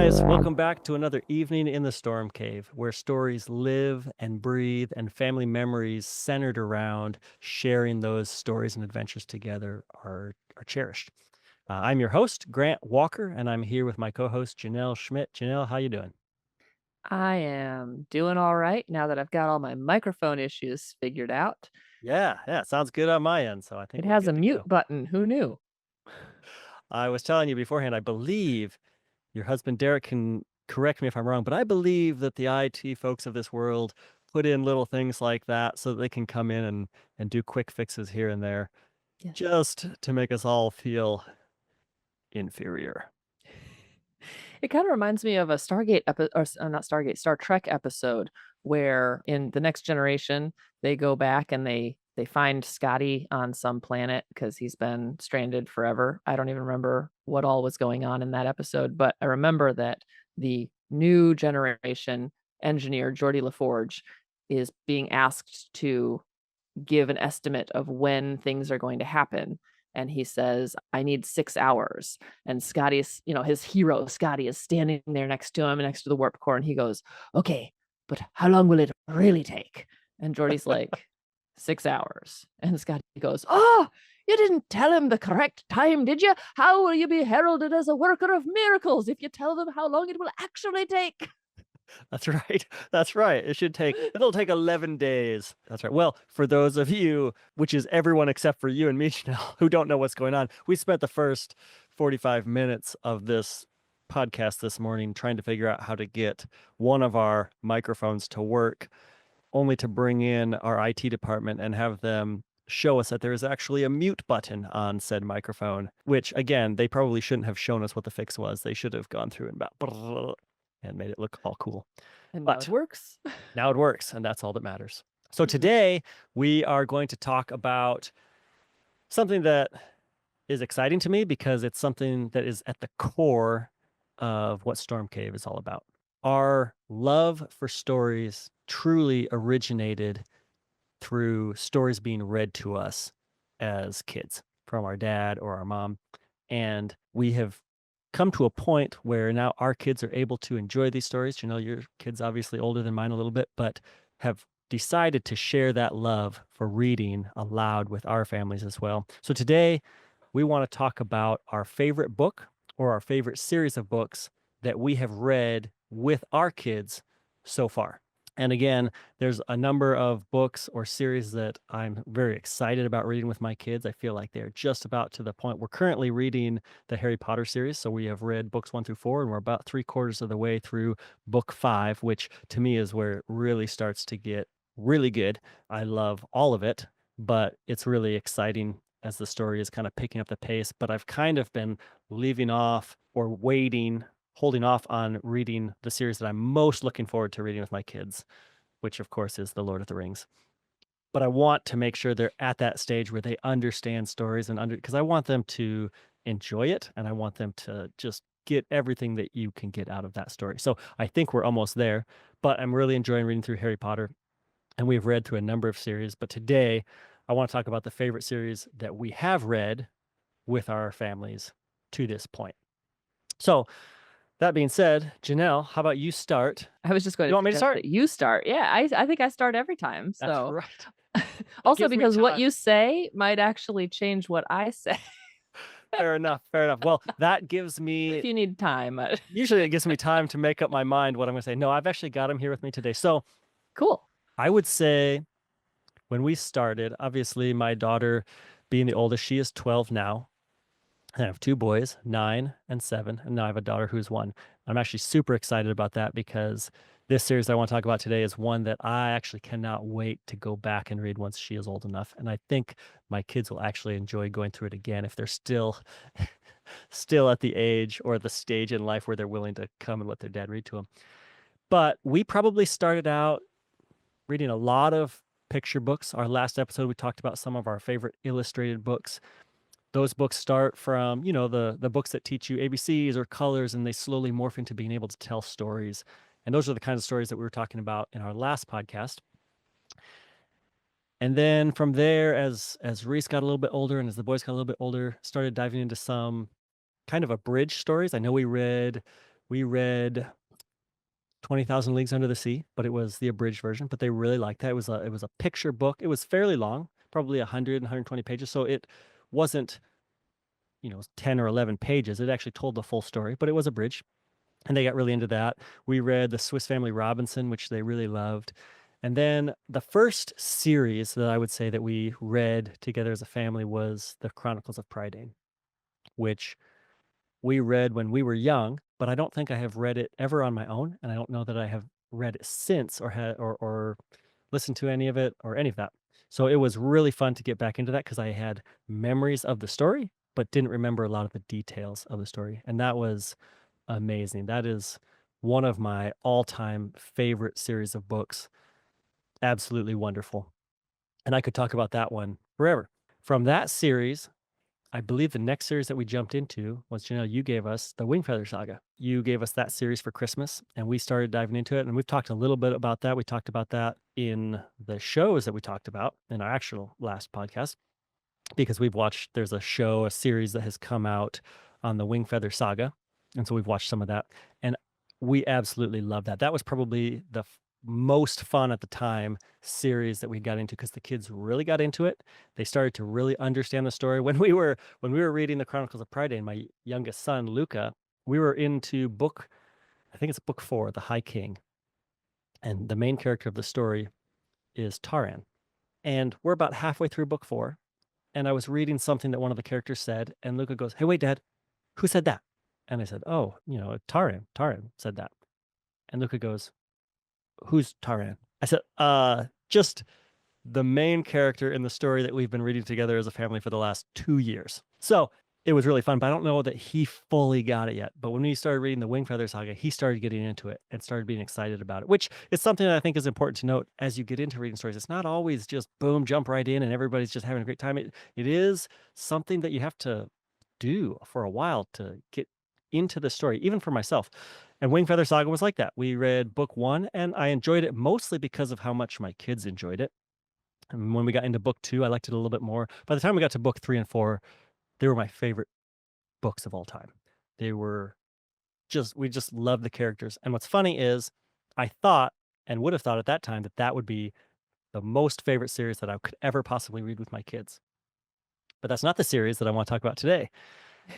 guys, welcome back to another evening in the Stormcave, where stories live and breathe and family memories centered around sharing those stories and adventures together are cherished. I'm your host, Grant Walker, and I'm here with my co-host, Jenelle Schmidt. Jenelle, how you doing? I am doing all right now that I've got all my microphone issues figured out. Yeah, sounds good on my end, so I It think we're has a good to mute go. button. Who knew? I was telling you beforehand, I believe your husband, Derek, can correct me if I'm wrong, but I believe that the IT folks of this world put in little things like that so that they can come in and do quick fixes here and there Yes. just to make us all feel inferior. It kind of reminds me of a Stargate episode, or not Stargate, Star Trek episode, where in the Next Generation they go back and they find Scotty on some planet because he's been stranded forever. I don't even remember what all was going on in that episode, but I remember that the new generation engineer Geordie LaForge is being asked to give an estimate of when things are going to happen. And he says, I need 6 hours. And Scotty's, his hero, Scotty, is standing there next to him, next to the warp core. And he goes, okay, but how long will it really take? And Jordy's like, 6 hours. And Scotty goes, oh, you didn't tell him the correct time, did you? How will you be heralded as a worker of miracles if you tell them how long it will actually take? That's right. That's right. It'll take 11 days. That's right. Well, for those of you, which is everyone except for you and me, Chanel, who don't know what's going on, we spent the first 45 minutes of this podcast this morning trying to figure out how to get one of our microphones to work, only to bring in our IT department and have them show us that there is actually a mute button on said microphone, which again, they probably shouldn't have shown us what the fix was. They should have gone through and about and made it look all cool. And now it But works. now it works, and that's all that matters. So Mhm. today we are going to talk about something that is exciting to me because it's something that is at the core of what Stormcave is all about. Our love for stories truly originated through stories being read to us as kids from our dad or our mom. And we have come to a point where now our kids are able to enjoy these stories. You know, your kids obviously older than mine a little bit, but have decided to share that love for reading aloud with our families as well. So today we want to talk about our favorite book or our favorite series of books that we have read with our kids so far. And again, there's a number of books or series that I'm very excited about reading with my kids. I feel like they're just about to the point. We're currently reading the Harry Potter series. So we have read books 1 through 4, and we're about 3/4 of the way through book 5, which to me is where it really starts to get really good. I love all of it, but it's really exciting as the story is kind of picking up the pace. But I've kind of been leaving off or holding off on reading the series that I'm most looking forward to reading with my kids, which of course is The Lord of the Rings. But I want to make sure they're at that stage where they understand stories because I want them to enjoy it and I want them to just get everything that you can get out of that story. So I think we're almost there, but I'm really enjoying reading through Harry Potter and we've read through a number of series. But today I want to talk about the favorite series that we have read with our families to this point. So that being said, Janelle, how about you start? I was just going You to want me to suggest start? that you start. Yeah, I think I start every time. That's So right. It also gives me because what time. you say might actually change what I say Fair enough. Fair enough. Well, that gives if me you need time. usually it gives me time to make up my mind what I'm going to say. No, I've actually got him here with me today. So Cool. I would say when we started, obviously my daughter being the oldest, she is 12 now. I have two boys, 9 and 7, and now I have a daughter who's 1. I'm actually super excited about that because this series I want to talk about today is one that I actually cannot wait to go back and read once she is old enough. And I think my kids will actually enjoy going through it again if they're still at the age or the stage in life where they're willing to come and let their dad read to them. But we probably started out reading a lot of picture books. Our last episode, we talked about some of our favorite illustrated books. Those books start from, the books that teach you ABCs or colors, and they slowly morph into being able to tell stories. And those are the kinds of stories that we were talking about in our last podcast. And then from there, as Reese got a little bit older and as the boys got a little bit older, started diving into some kind of abridged stories. I know we read We read 20,000 Leagues Under the Sea, but it was the abridged version, but they really liked that. It was a picture book. It was fairly long, probably 100, 120 pages, so it wasn't, 10 or 11 pages. It actually told the full story, but it was abridged, and they got really into that. We read The Swiss Family Robinson, which they really loved. And then the first series that I would say that we read together as a family was The Chronicles of Prydain, which we read when we were young, but I don't think I have read it ever on my own, and I don't know that I have read it since or had or listened to any of it or any of that. So it was really fun to get back into that because I had memories of the story, but didn't remember a lot of the details of the story, and that was amazing. That is one of my all-time favorite series of books. Absolutely wonderful, and I could talk about that one forever. From that series, I believe the next series that we jumped into was, Janelle, you gave us the Wingfeather Saga. You gave us that series for Christmas, and we started diving into it. And we've talked a little bit about that. We talked about that in the shows that we talked about in our actual last podcast, because there's a series that has come out on the Wingfeather Saga. And so we've watched some of that. And we absolutely love that. That was probably the most fun at the time series that we got into because the kids really got into it. They started to really understand the story. When we were reading the Chronicles of Prydain, my youngest son, Luca, we were into I think it's book 4, The High King. And the main character of the story is Taran. And we're about halfway through book 4 and I was reading something that one of the characters said, and Luca goes, "Hey, wait, Dad, who said that?" And I said, "Oh, Taran. Taran said that." And Luca goes, "Who's Taran?" I said, just the main character in the story that we've been reading together as a family for the last 2 years." So it was really fun, but I don't know that he fully got it yet. But when we started reading the Wingfeather Saga, he started getting into it and started being excited about it, which is something that I think is important to note as you get into reading stories. It's not always just boom, jump right in and everybody's just having a great time. It is something that you have to do for a while to get into the story, even for myself. And Wingfeather Saga was like that. We read book 1 and I enjoyed it mostly because of how much my kids enjoyed it. And when we got into book 2, I liked it a little bit more. By the time we got to book 3 and 4, they were my favorite books of all time. They were we just loved the characters. And what's funny is I thought and would have thought at that time that that would be the most favorite series that I could ever possibly read with my kids. But that's not the series that I want to talk about today.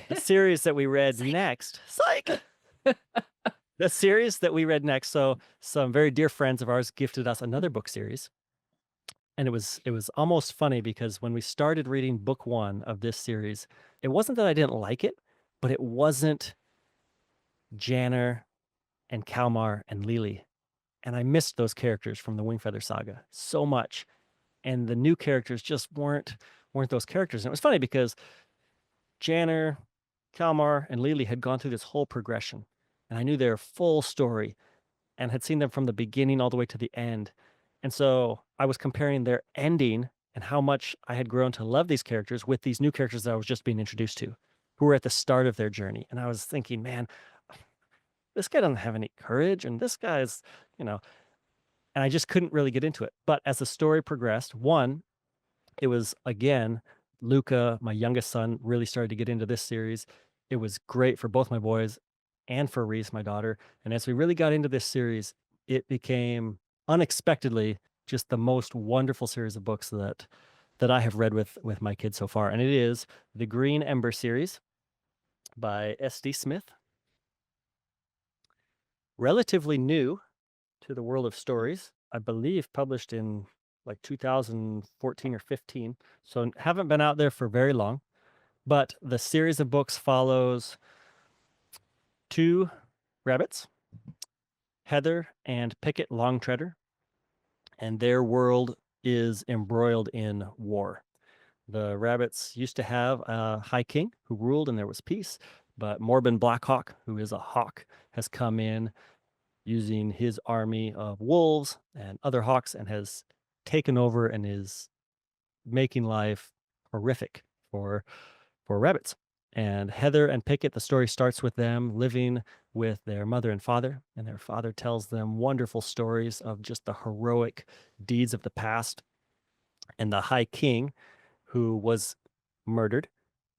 The series that we read next, psych. The series that we read next. So some very dear friends of ours gifted us another book series. And it was almost funny because when we started reading book 1 of this series, it wasn't that I didn't like it, but it wasn't Janner and Kalmar and Lily. And I missed those characters from the Wingfeather Saga so much. And the new characters just weren't those characters. And it was funny because Janner, Kalmar, and Lily had gone through this whole progression. And I knew their full story and had seen them from the beginning all the way to the end. And so I was comparing their ending and how much I had grown to love these characters with these new characters that I was just being introduced to, who were at the start of their journey. And I was thinking, man, this guy doesn't have any courage, and this guy's, you know, and I just couldn't really get into it. But as the story progressed, one, it was again, Luca, my youngest son, really started to get into this series. It was great for both my boys and for Reese, my daughter. And as we really got into this series, it became unexpectedly just the most wonderful series of books that I have read with my kids so far. And it is the Green Ember series by S.D. Smith. Relatively new to the world of stories, I believe published in like 2014 or 15. So haven't been out there for very long. But the series of books follows 2 rabbits, Heather and Pickett Longtreader, and their world is embroiled in war. The rabbits used to have a high king who ruled and there was peace, but Morbin Blackhawk, who is a hawk, has come in using his army of wolves and other hawks and has taken over and is making life horrific for rabbits. And Heather and Pickett, the story starts with them living with their mother and father, and their father tells them wonderful stories of just the heroic deeds of the past. And the High King, who was murdered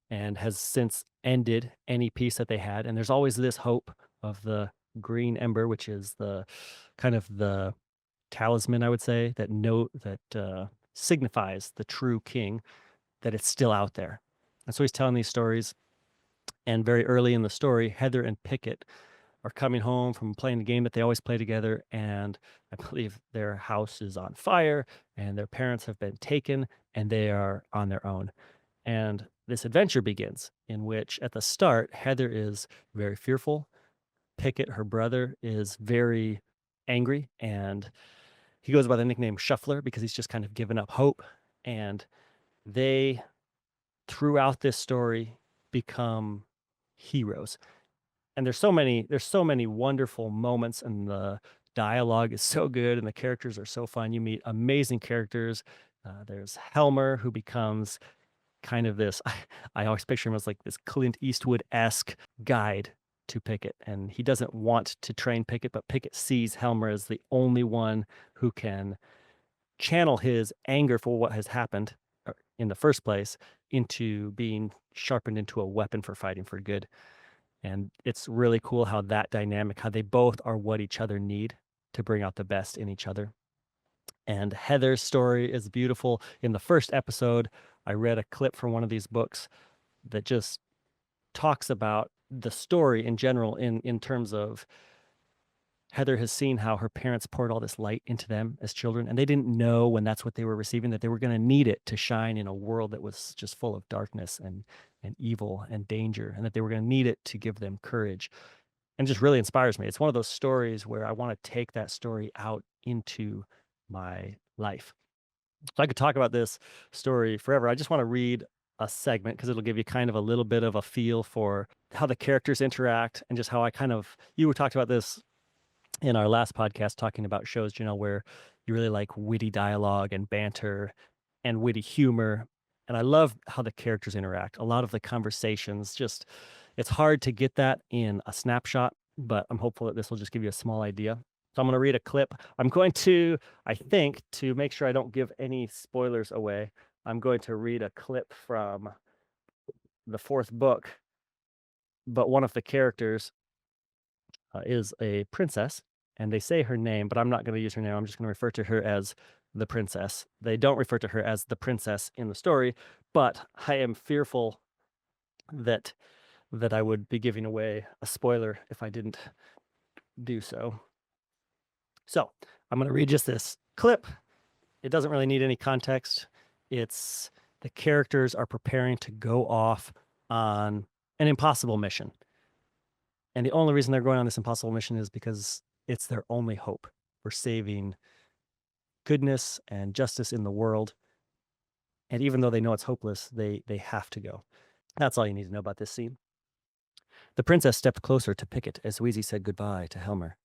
and has since ended any peace that they had. And there's always this hope of the green ember, which is the kind of the talisman, I would say, that signifies the true king, that it's still out there. And so he's telling these stories. And very early in the story, Heather and Pickett are coming home from playing the game that they always play together. And I believe their house is on fire and their parents have been taken and they are on their own. And this adventure begins, in which at the start, Heather is very fearful. Pickett, her brother, is very angry, and he goes by the nickname Shuffler because he's just kind of given up hope. And they, throughout this story, become heroes. And there's so many wonderful moments, and the dialogue is so good and the characters are so fun. You meet amazing characters. There's Helmer, who becomes kind of this I always picture him as like this Clint Eastwood-esque guide to Pickett, and he doesn't want to train Pickett, but Pickett sees Helmer as the only one who can channel his anger for what has happened in the first place into being sharpened into a weapon for fighting for good. And it's really cool how that dynamic, how they both are what each other need to bring out the best in each other. And Heather's story is beautiful. In the first episode, I read a clip from one of these books that just talks about the story in general, in terms of Heather has seen how her parents poured all this light into them as children, and they didn't know when that's what they were receiving, that they were going to need it to shine in a world that was just full of darkness and evil and danger, and that they were going to need it to give them courage. And it just really inspires me. It's one of those stories where I want to take that story out into my life. So I could talk about this story forever. I just want to read a segment because it'll give you kind of a little bit of a feel for how the characters interact, and just how you were talked about this in our last podcast, talking about shows, where you really like witty dialogue and banter and witty humor. And I love how the characters interact. A lot of the conversations, just, it's hard to get that in a snapshot, but I'm hopeful that this will just give you a small idea. So I'm going to read a clip. I'm going to, I think, to make sure I don't give any spoilers away, I'm going to read a clip from the fourth book. But one of the characters is a princess, and they say her name, but I'm not going to use her name. I'm just going to refer to her as the princess. They don't refer to her as the princess in the story, but I am fearful that I would be giving away a spoiler if I didn't do so. So I'm going to read just this clip. It doesn't really need any context. It's the characters are preparing to go off on an impossible mission. And the only reason they're going on this impossible mission is because it's their only hope for saving goodness and justice in the world. And even though they know it's hopeless, they have to go. That's all you need to know about this scene. The princess stepped closer to Pickett as Wheezy said goodbye to Helmer.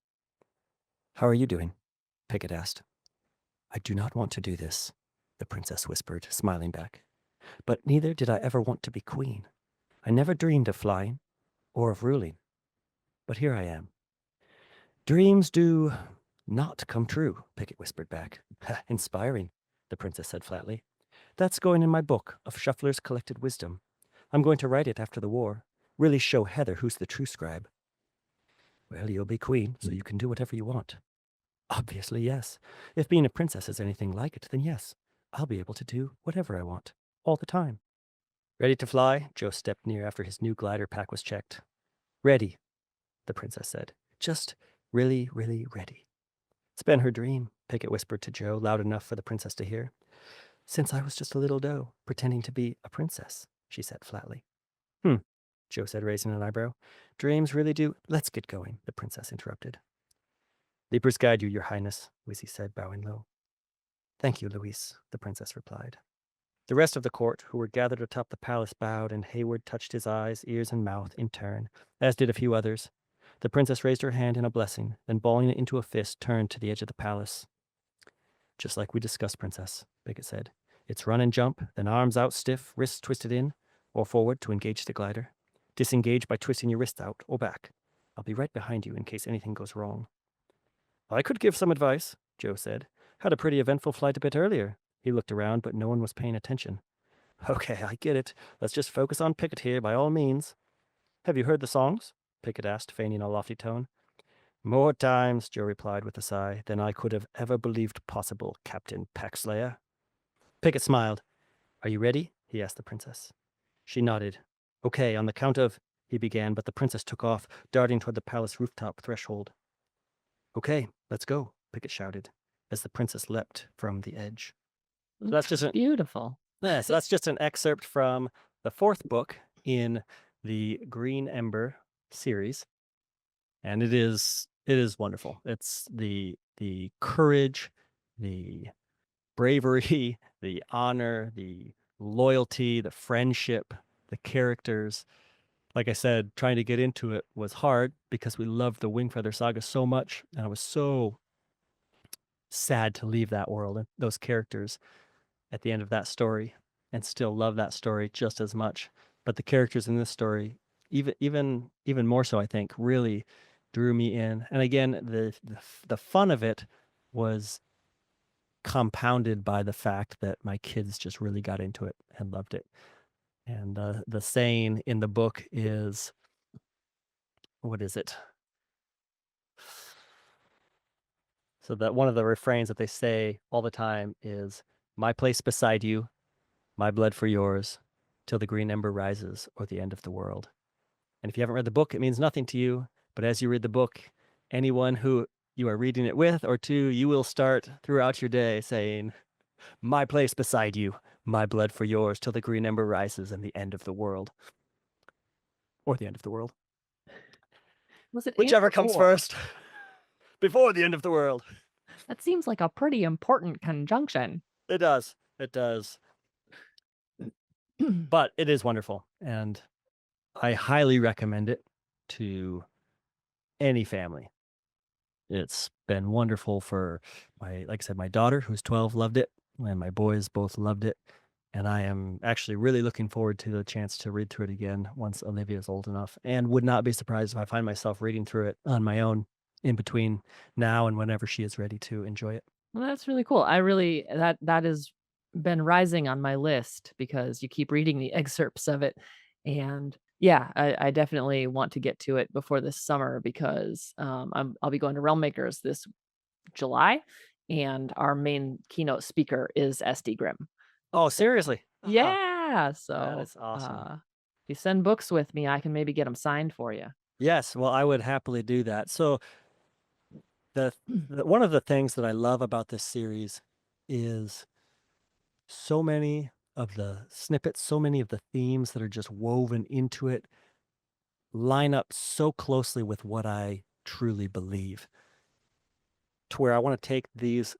"How are you doing?" Pickett asked. "I do not want to do this," the princess whispered, smiling back. "But neither did I ever want to be queen. I never dreamed of flying or of ruling. But here I am." "Dreams do not come true," Pickett whispered back. "Inspiring," the princess said flatly. "That's going in my book of Shuffler's Collected Wisdom. I'm going to write it after the war. Really show Heather who's the true scribe." "Well, you'll be queen, so you can do whatever you want." "Obviously, yes. If being a princess is anything like it, then yes, I'll be able to do whatever I want, all the time." "Ready to fly?" Joe stepped near after his new glider pack was checked. "Ready," the princess said. "Just really, really ready." "It's been her dream," Pickett whispered to Joe, loud enough for the princess to hear. "Since I was just a little doe, pretending to be a princess," she said flatly. Joe said, raising an eyebrow. "Dreams really do—" "Let's get going," the princess interrupted. "Leapers guide you, your highness," Wheezy said, bowing low. "Thank you, Louise," the princess replied. The rest of the court, who were gathered atop the palace, bowed, and Hayward touched his eyes, ears, and mouth in turn, as did a few others. The princess raised her hand in a blessing, then balling it into a fist, turned to the edge of the palace. "Just like we discussed, princess," Pickett said. "It's run and jump, then arms out stiff, wrists twisted in, or forward to engage the glider. Disengage by twisting your wrists out or back. I'll be right behind you in case anything goes wrong." "I could give some advice," Joe said. "Had a pretty eventful flight a bit earlier." He looked around, but no one was paying attention. "Okay, I get it. Let's just focus on Pickett here by all means. Have you heard the songs?" Pickett asked, feigning a lofty tone. More times, Joe replied with a sigh, than I could have ever believed possible, Captain Paxlayer. Pickett smiled. Are you ready? He asked the princess. She nodded. Okay, on the count of, he began, but the princess took off, darting toward the palace rooftop threshold. Okay, let's go, Pickett shouted, as the princess leapt from the edge. So that's just beautiful. so that's just an excerpt from the 4th book in the Green Ember series. And it is wonderful. It's the courage, the bravery, the honor, the loyalty, the friendship, the characters. Like I said, trying to get into it was hard because we loved the Wingfeather Saga so much, and I was so sad to leave that world and those characters at the end of that story, and still love that story just as much. But the characters in this story, even more so, I think, really drew me in. And again, the fun of it was compounded by the fact that my kids just really got into it and loved it. And the saying in the book is, what is it? So that one of the refrains that they say all the time is, my place beside you, my blood for yours, till the green ember rises or the end of the world. And if you haven't read the book, it means nothing to you. But as you read the book, anyone who you are reading it with or to, you will start throughout your day saying, my place beside you, my blood for yours, till the green ember rises and the end of the world. Or the end of the world. Was it Whichever and comes or? first. Before the end of the world. That seems like a pretty important conjunction. It does. It does. But it is wonderful. And I highly recommend it to any family. It's been wonderful for like I said, my daughter, who's 12, loved it, and my boys both loved it. And I am actually really looking forward to the chance to read through it again once Olivia's old enough, and would not be surprised if I find myself reading through it on my own in between now and whenever she is ready to enjoy it. Well, that's really cool. I really that has been rising on my list because you keep reading the excerpts of it. And yeah, I definitely want to get to it before this summer because I'll be going to Realm Makers this July, and our main keynote speaker is SD Grimm. Oh, seriously? Oh, Yeah, that so is awesome. if you send books with me, I can maybe get them signed for you. Yes, well, I would happily do that. So one of the things that I love about this series is so many of the snippets, so many of the themes that are just woven into it line up so closely with what I truly believe, to where I want to take these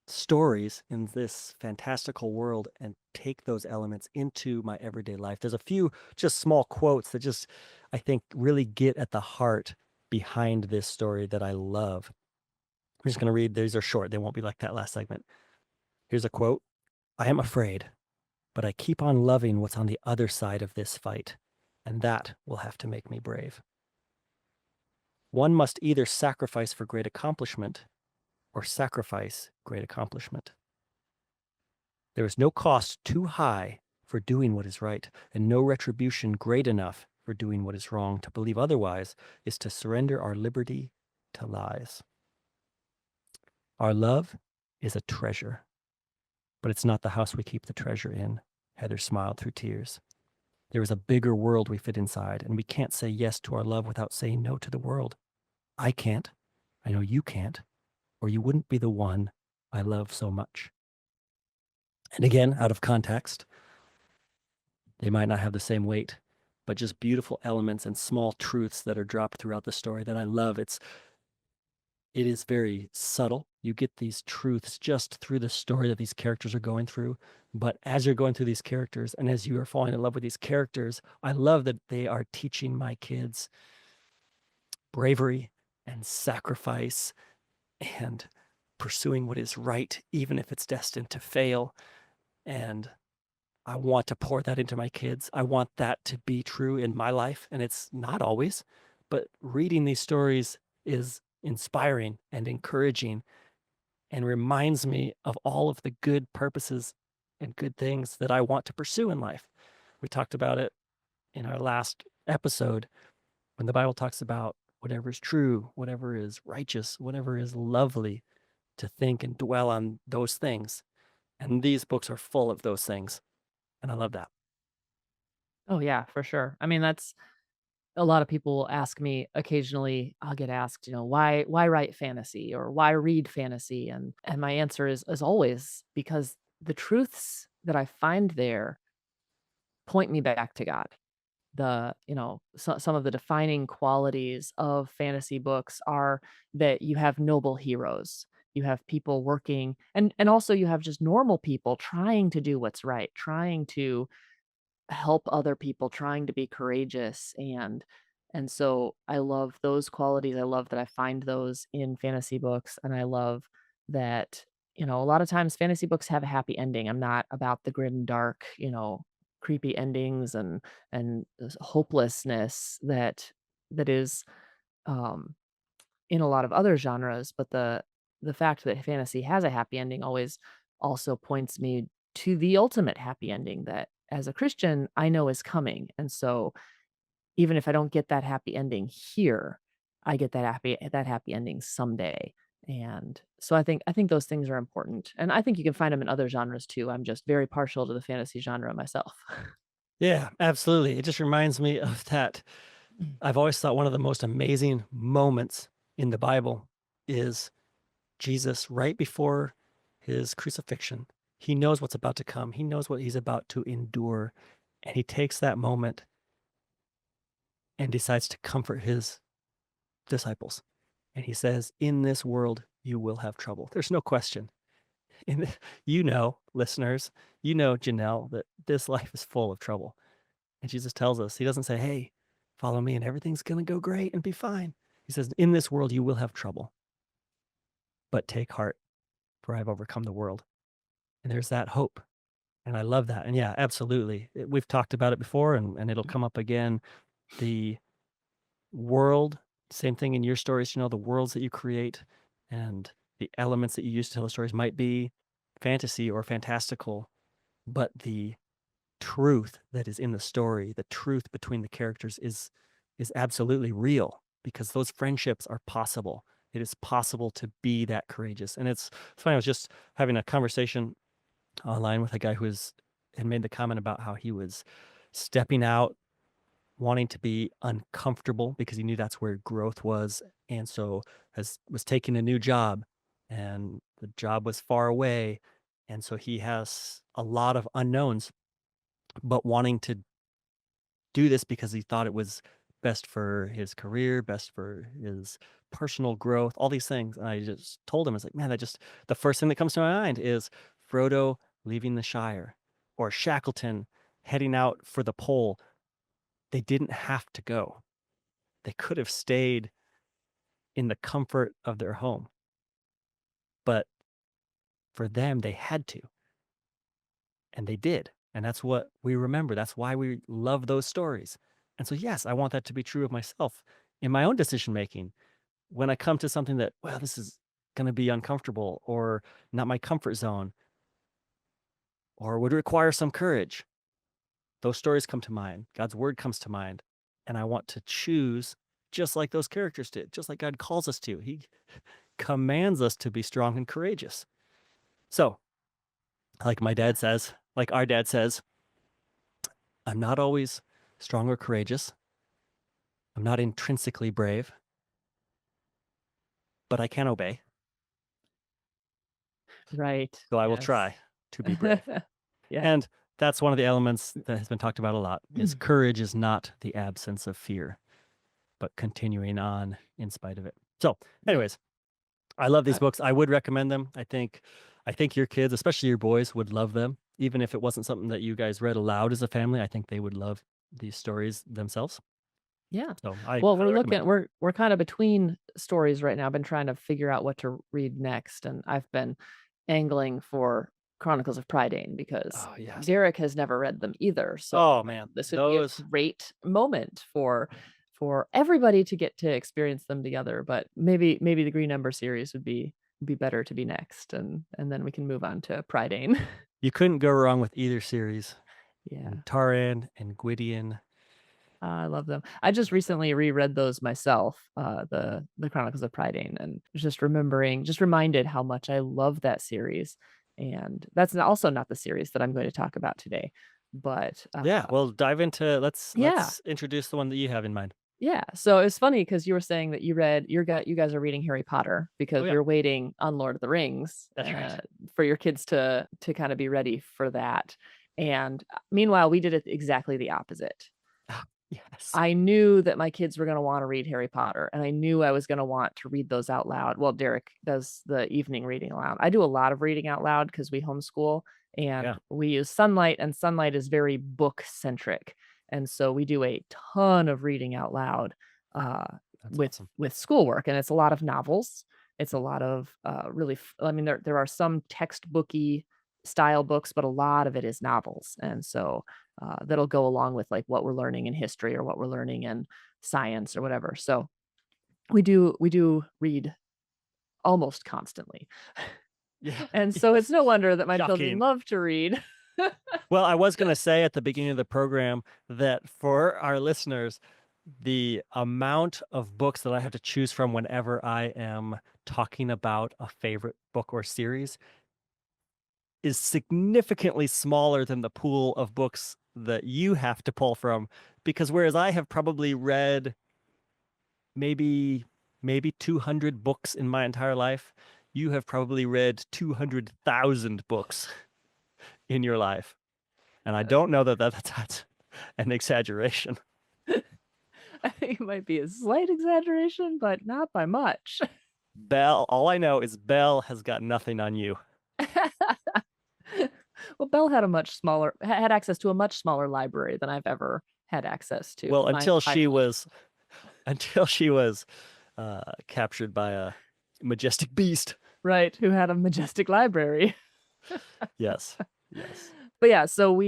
stories in this fantastical world and take those elements into my everyday life. There's a few just small quotes that just, I think, really get at the heart behind this story that I love. I'm just going to read. These are short. They won't be like that last segment. Here's a quote. I am afraid, but I keep on loving what's on the other side of this fight, and that will have to make me brave. One must either sacrifice for great accomplishment or sacrifice great accomplishment. There is no cost too high for doing what is right, and no retribution great enough for doing what is wrong. To believe otherwise is to surrender our liberty to lies. Our love is a treasure, but it's not the house we keep the treasure in. Heather smiled through tears. There is a bigger world we fit inside, and we can't say yes to our love without saying no to the world. I can't. I know you can't, or you wouldn't be the one I love so much. And again, out of context, they might not have the same weight, but just beautiful elements and small truths that are dropped throughout the story that I love. It is very subtle. You get these truths just through the story that these characters are going through. But as you're going through these characters and as you are falling in love with these characters, I love that they are teaching my kids bravery and sacrifice and pursuing what is right, even if it's destined to fail. And I want to pour that into my kids. I want that to be true in my life. And it's not always, but reading these stories is inspiring and encouraging and reminds me of all of the good purposes and good things that I want to pursue in life. We talked about it in our last episode, when the Bible talks about whatever is true, whatever is righteous, whatever is lovely, to think and dwell on those things. And these books are full of those things. And I love that. Oh, yeah, for sure. I mean, that's a lot of people ask me occasionally, I'll get asked, why write fantasy or why read fantasy? And my answer is always because the truths that I find there point me back to God. Some of the defining qualities of fantasy books are that you have noble heroes. You have people working and also you have just normal people trying to do what's right, trying to help other people, trying to be courageous, and so I love those qualities. I love that I find those in fantasy books, and I love that, a lot of times fantasy books have a happy ending. I'm not about the grim, dark, creepy endings and this hopelessness that is um in a lot of other genres, but the fact that fantasy has a happy ending always also points me to the ultimate happy ending that as a Christian I know is coming. And so even if I don't get that happy ending here, I get that happy ending someday. And so I think those things are important. And I think you can find them in other genres too. I'm just very partial to the fantasy genre myself. Yeah, absolutely. It just reminds me of that. I've always thought one of the most amazing moments in the Bible is Jesus right before his crucifixion. He knows what's about to come, he knows what he's about to endure. And he takes that moment and decides to comfort his disciples. And he says, in this world, you will have trouble. There's no question. And listeners, Janelle, that this life is full of trouble. And Jesus tells us, he doesn't say, hey, follow me and everything's going to go great and be fine. He says, in this world, you will have trouble, but take heart, for I've overcome the world. And there's that hope. And I love that. And yeah, absolutely. We've talked about it before and it'll come up again. The world, same thing in your stories, the worlds that you create and the elements that you use to tell the stories might be fantasy or fantastical, but the truth that is in the story, the truth between the characters is absolutely real because those friendships are possible. It is possible to be that courageous. And it's funny, I was just having a conversation online with a guy had made the comment about how he was stepping out, wanting to be uncomfortable because he knew that's where growth was, and so was taking a new job, and the job was far away, and so he has a lot of unknowns, but wanting to do this because he thought it was best for his career, best for his personal growth, all these things. And I just told him, I was like, man, the first thing that comes to my mind is Frodo leaving the Shire or Shackleton heading out for the pole. They didn't have to go. They could have stayed in the comfort of their home, but for them, they had to, and they did. And that's what we remember. That's why we love those stories. And so, yes, I want that to be true of myself in my own decision making. When I come to something that, well, this is going to be uncomfortable or not my comfort zone or would require some courage, those stories come to mind. God's word comes to mind. And I want to choose just like those characters did, just like God calls us to. He commands us to be strong and courageous. So, like my dad says, like our dad says, I'm not always strong or courageous. I'm not intrinsically brave, but I can obey. Right. So I will Yes. try to be brave. Yeah. And that's one of the elements that has been talked about a lot is courage is not the absence of fear, but continuing on in spite of it. So, Yeah. anyways, I love these I books. I would recommend them. I think your kids, especially your boys, would love them. Even if it wasn't something that you guys read aloud as a family, I think they would love these stories themselves. Yeah. So I Well, highly recommend them. we're kind of between stories right now. I've been trying to figure out what to read next, and I've been angling for Chronicles of Prydain because Oh yes. Derek has never read them either. So Oh man, this would be a those. great moment for everybody to get to experience them together. But maybe the Green Ember series would be better to be next, and then we can move on to Prydain. You couldn't go wrong with either series. Yeah. And Taran and Gwydion. I love them. I just recently reread those myself, the Chronicles of Prydain, and just reminded how much I love that series. And that's also not the series that I'm going to talk about today, but Yeah, well, dive into yeah, let's introduce the one that you have in mind. yeah. So it's funny because you were saying that you guys are reading Harry Potter Oh, because yeah, we are waiting on Lord of the Rings that's right. for your kids to kind of be ready for that. And meanwhile, we did it exactly the opposite. Yes. I knew that my kids were gonna wanna read Harry Potter, and I knew I was gonna want to read those out loud. Well, Derek does the evening reading aloud. I do a lot of reading out loud because we homeschool, and Yeah, we use Sunlight, and Sunlight is very book-centric, and so we do a ton of reading out loud, uh, that's with awesome. schoolwork, and it's a lot of novels. It's a lot of, really f I mean, there are some textbooky style books, but a lot of it is novels, and so that'll go along with like what we're learning in history or what we're learning in science or whatever. So we do read almost constantly. Yeah, And so it's yes. no wonder that my children Shocking. love to read. Well, I was gonna say at the beginning of the program that for our listeners, the amount of books that I have to choose from whenever I am talking about a favorite book or series is significantly smaller than the pool of books that you have to pull from, because whereas I have probably read maybe 200 books in my entire life, you have probably read 200,000 books in your life. And I don't know that that's an exaggeration. I think it might be a slight exaggeration, but not by much. Belle, all I know is Belle has got nothing on you. Well, Belle had a much smaller had access to a much smaller library than I've ever had access to Well, in my entire life. until she was captured by a majestic beast. Right, who had a majestic library. Yes. Yes. But yeah, so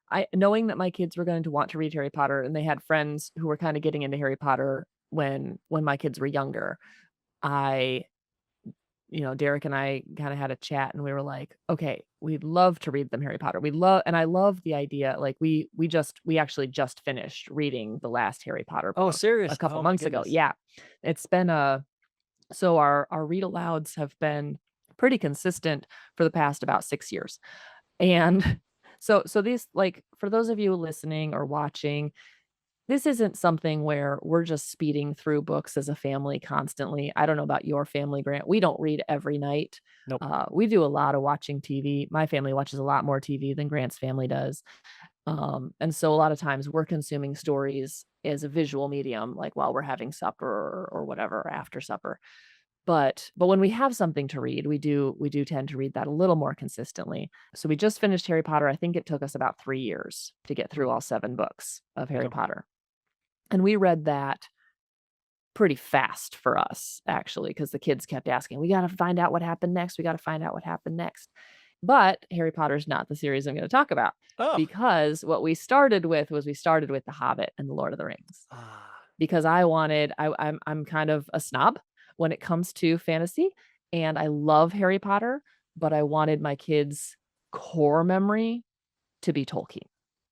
I knowing that my kids were going to want to read Harry Potter and they had friends who were kinda getting into Harry Potter when my kids were younger, I Derek and I kinda had a chat and we were like, "Okay, we'd love to read them Harry Potter." I love the idea, like, we actually just finished reading the last Harry Potter Oh, book a serious? couple Oh my months ago. goodness. Yeah. It's been a so our read-alouds have been pretty consistent for the past about 6 years. And so these like, for those of you listening or watching, this isn't something where we're just speeding through books as a family constantly. I don't know about your family, Grant. We don't read every night. Nope. We do a lot of watching TV. My family watches a lot more TV than Grant's family does. And so a lot of times we're consuming stories as a visual medium, like while we're having supper or whatever after supper. But when we have something to read, we do tend to read that a little more consistently. So we just finished Harry Potter. I think it took us about 3 years to get through all 7 books of Harry Okay. Potter. And we read that pretty fast for us, actually, because the kids kept asking, "We gotta find out what happened next. We gotta find out what happened next." But Harry Potter's not the series I'm gonna talk about Oh. because what we started with was we started with The Hobbit and The Lord of the Rings Ah. because I'm kind of a snob when it comes to fantasy, and I love Harry Potter, but I wanted my kids' core memory to be Tolkien.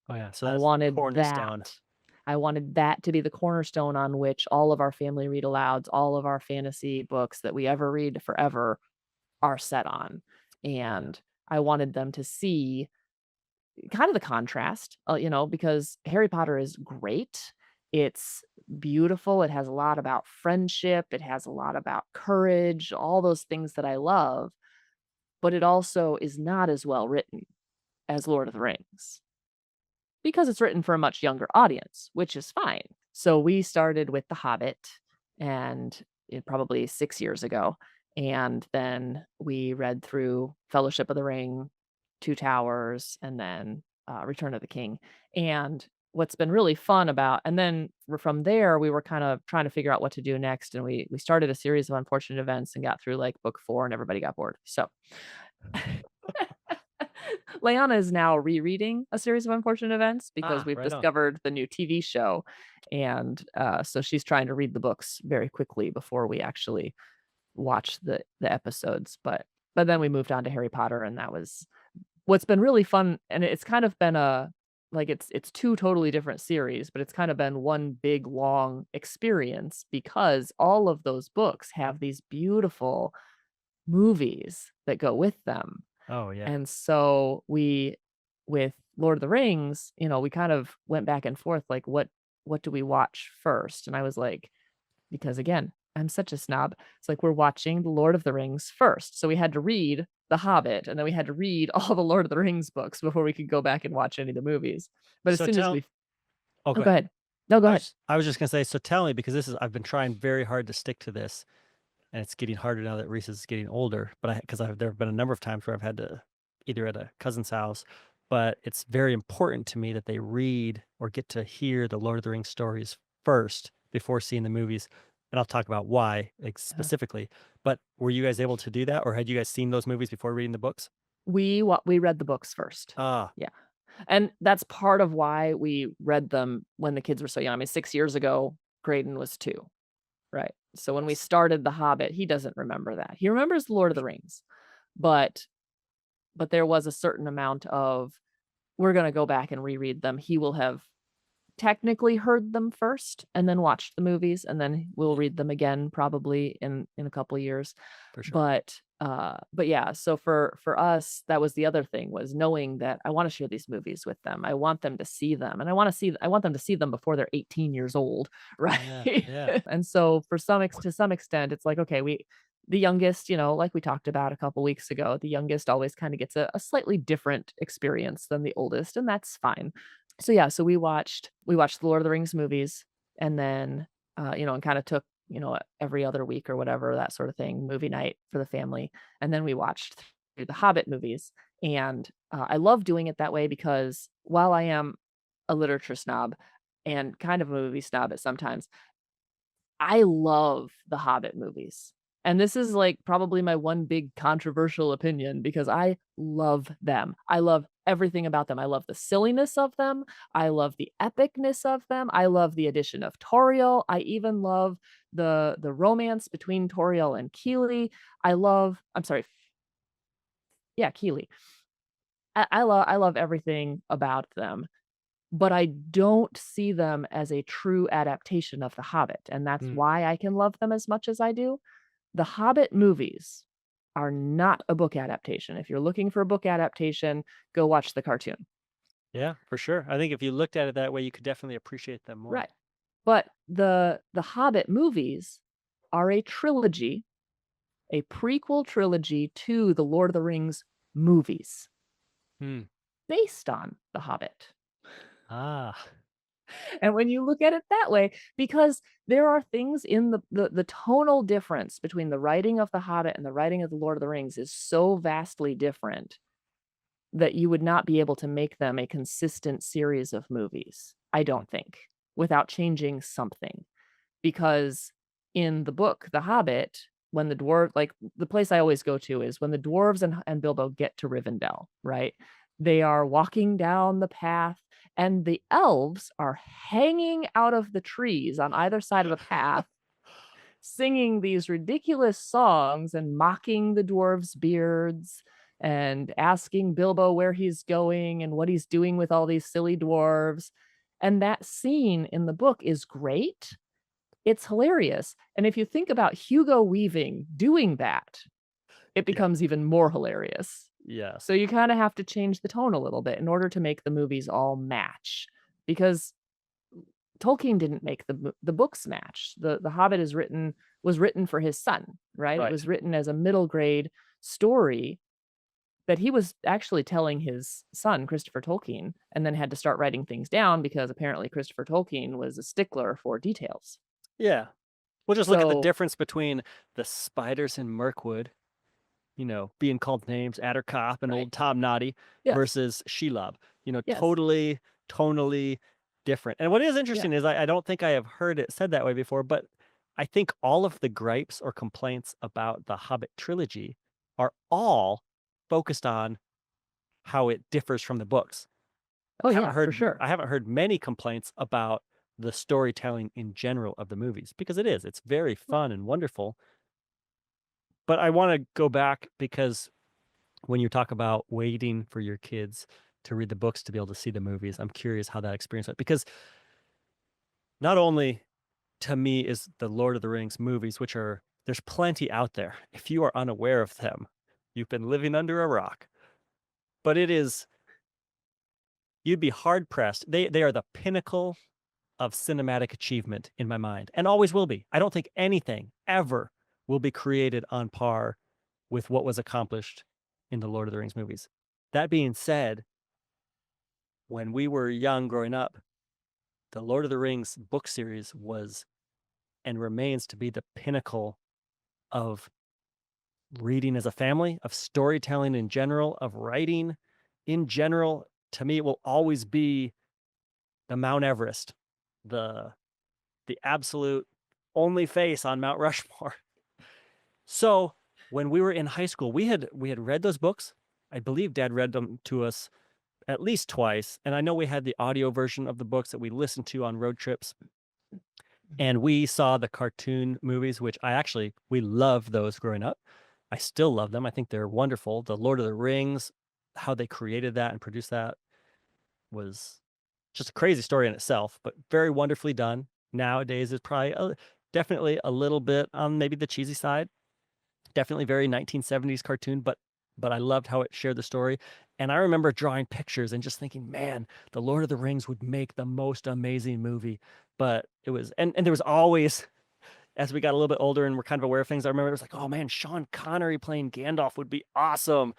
Oh yeah. So I that's the wanted that. cornerstone. I wanted that to be the cornerstone on which all of our family read-alouds, all of our fantasy books that we ever read forever are set on, Yeah. and I wanted them to see kind of the contrast, because Harry Potter is great. It's beautiful. It has a lot about friendship. It has a lot about courage, all those things that I love, but it also is not as well written as Lord of the Rings because it's written for a much younger audience, which is fine. So we started with The Hobbit and probably 6 years ago. And then we read through Fellowship of the Ring, Two Towers, and then Return of the King. And what's been really fun about, and then from there, we were kind of trying to figure out what to do next. And we started a series of unfortunate events and got through like book 4 and everybody got bored. So Leanna is now rereading A Series of Unfortunate Events because Ah, we've right on. discovered the new TV show, and, so she's trying to read the books very quickly before we actually watch the episodes, but then we moved on to Harry Potter, and that was what's been really fun, and it's kind of been like it's two totally different series, but it's kind of been one big long experience because all of those books have these beautiful movies that go with them. Oh, yeah. And so we with Lord of the Rings, we kind of went back and forth like what do we watch first? And I was like, because again, I'm such a snob. It's like we're watching The Lord of the Rings first. So we had to read The Hobbit and then we had to read all the Lord of the Rings books before we could go back and watch any of the movies. But as So soon as tell we Oh, Oh, go go ahead. ahead. No, go ahead. I was just gonna say, so tell me, because this is I've been trying very hard to stick to this, and it's getting harder now that Reese is getting older. But there have been a number of times where I've had to either at a cousin's house, but it's very important to me that they read or get to hear the Lord of the Rings stories first before seeing the movies. And I'll talk about why Uh-huh. specifically. But were you guys able to do that, or had you guys seen those movies before reading the books? We read the books first. Ah, Yeah. And that's part of why we read them when the kids were so young. I mean, 6 years ago, Graydon was 2, right? So when we yes. started The Hobbit, he doesn't remember that. He remembers The Lord of the Rings, but there was a certain amount of, "We're gonna go back and reread them." He will have technically heard them first and then watched the movies, and then we'll read them again probably in a couple of years. For sure. But yeah, so for us, that was the other thing, was knowing that I wanna share these movies with them. I want them to see them, and I want them to see them before they're 18 years old, right? Yeah, yeah. And so for to some extent, it's like, okay, the youngest, like we talked about a couple weeks ago, the youngest always kinda gets a slightly different experience than the oldest, and that's fine. So yeah, so we watched the Lord of the Rings movies and then, and kinda took, every other week or whatever, that sort of thing, movie night for the family, and then we watched through the Hobbit movies, and, I love doing it that way because while I am a literature snob and kind of a movie snob at sometimes, I love the Hobbit movies. And this is, like, probably my one big controversial opinion because I love them. I love everything about them. I love the silliness of them. I love the epicness of them. I love the addition of Toriel. I even love the romance between Toriel and Keely. I'm sorry, yeah, Keely. I love everything about them, but I don't see them as a true adaptation of The Hobbit, and that's Mm, why I can love them as much as I do. The Hobbit movies are not a book adaptation. If you're looking for a book adaptation, go watch the cartoon. yeah, for sure. I think if you looked at it that way, you could definitely appreciate them more. Right. But the Hobbit movies are a trilogy, a prequel trilogy to the Lord of the Rings movies Hmm. based on The Hobbit. Ah, And when you look at it that way, because there are things in the tonal difference between the writing of The Hobbit and the writing of The Lord of the Rings is so vastly different that you would not be able to make them a consistent series of movies, I mm, don't think, without changing something. Because in the book, The Hobbit, when the place I always go to is when the dwarves and Bilbo get to Rivendell, right? They are walking down the path, and the elves are hanging out of the trees on either side of the path, singing these ridiculous songs and mocking the dwarves' beards and asking Bilbo where he's going and what he's doing with all these silly dwarves. And that scene in the book is great. It's hilarious. And if you think about Hugo Weaving doing that, it yeah, becomes even more hilarious. yes, So you kind of have to change the tone a little bit in order to make the movies all match because Tolkien didn't make the books match. The Hobbit was written for his son, right? It right. was written as a middle grade story that he was actually telling his son, Christopher Tolkien, and then had to start writing things down because apparently Christopher Tolkien was a stickler for details. Yeah. We'll just look at the So, difference between the spiders in Mirkwood, being called names, Attercop and right. old Tom Noddy Yes. versus Shelob, Yes. totally, tonally different. And what is Yeah. interesting is I don't think I have heard it said that way before, but I think all of the gripes or complaints about the Hobbit trilogy are all focused on how it differs from the books. Oh, yeah, for sure. I haven't heard many complaints about the storytelling in general of the movies because it's very fun and wonderful. But I wanna go back because when you talk about waiting for your kids to read the books to be able to see the movies. I'm curious how that experience went because not only to me is the Lord of the Rings movies, which are there's plenty out there. If you are unaware of them, you've been living under a rock. But it is you'd be hard pressed. They are the pinnacle of cinematic achievement in my mind and always will be. I don't think anything ever will be created on par with what was accomplished in the Lord of the Rings movies. That being said, when we were young growing up, the Lord of the Rings book series was and remains to be the pinnacle of reading as a family, of storytelling in general, of writing in general. To me, it will always be the Mount Everest, the the absolute only face on Mount Rushmore. So when we were in high school, we had read those books. I believe Dad read them to us at least twice, and I know we had the audio version of the books that we listened to on road trips. And we saw the cartoon movies, which we loved those growing up. I still love them. I think they're wonderful. The Lord of the Rings, how they created that and produced that was just a crazy story in itself, but very wonderfully done. Nowadays, it's probably definitely a little bit on maybe the cheesy side. Definitely very 1970s cartoon, but I loved how it shared the story. And I remember drawing pictures and just thinking, man, The Lord of the Rings would make the most amazing movie. But it was, and there was always, as we got a little bit older and we're kind of aware of things, I remember it was like, oh man, Sean Connery playing Gandalf would be awesome.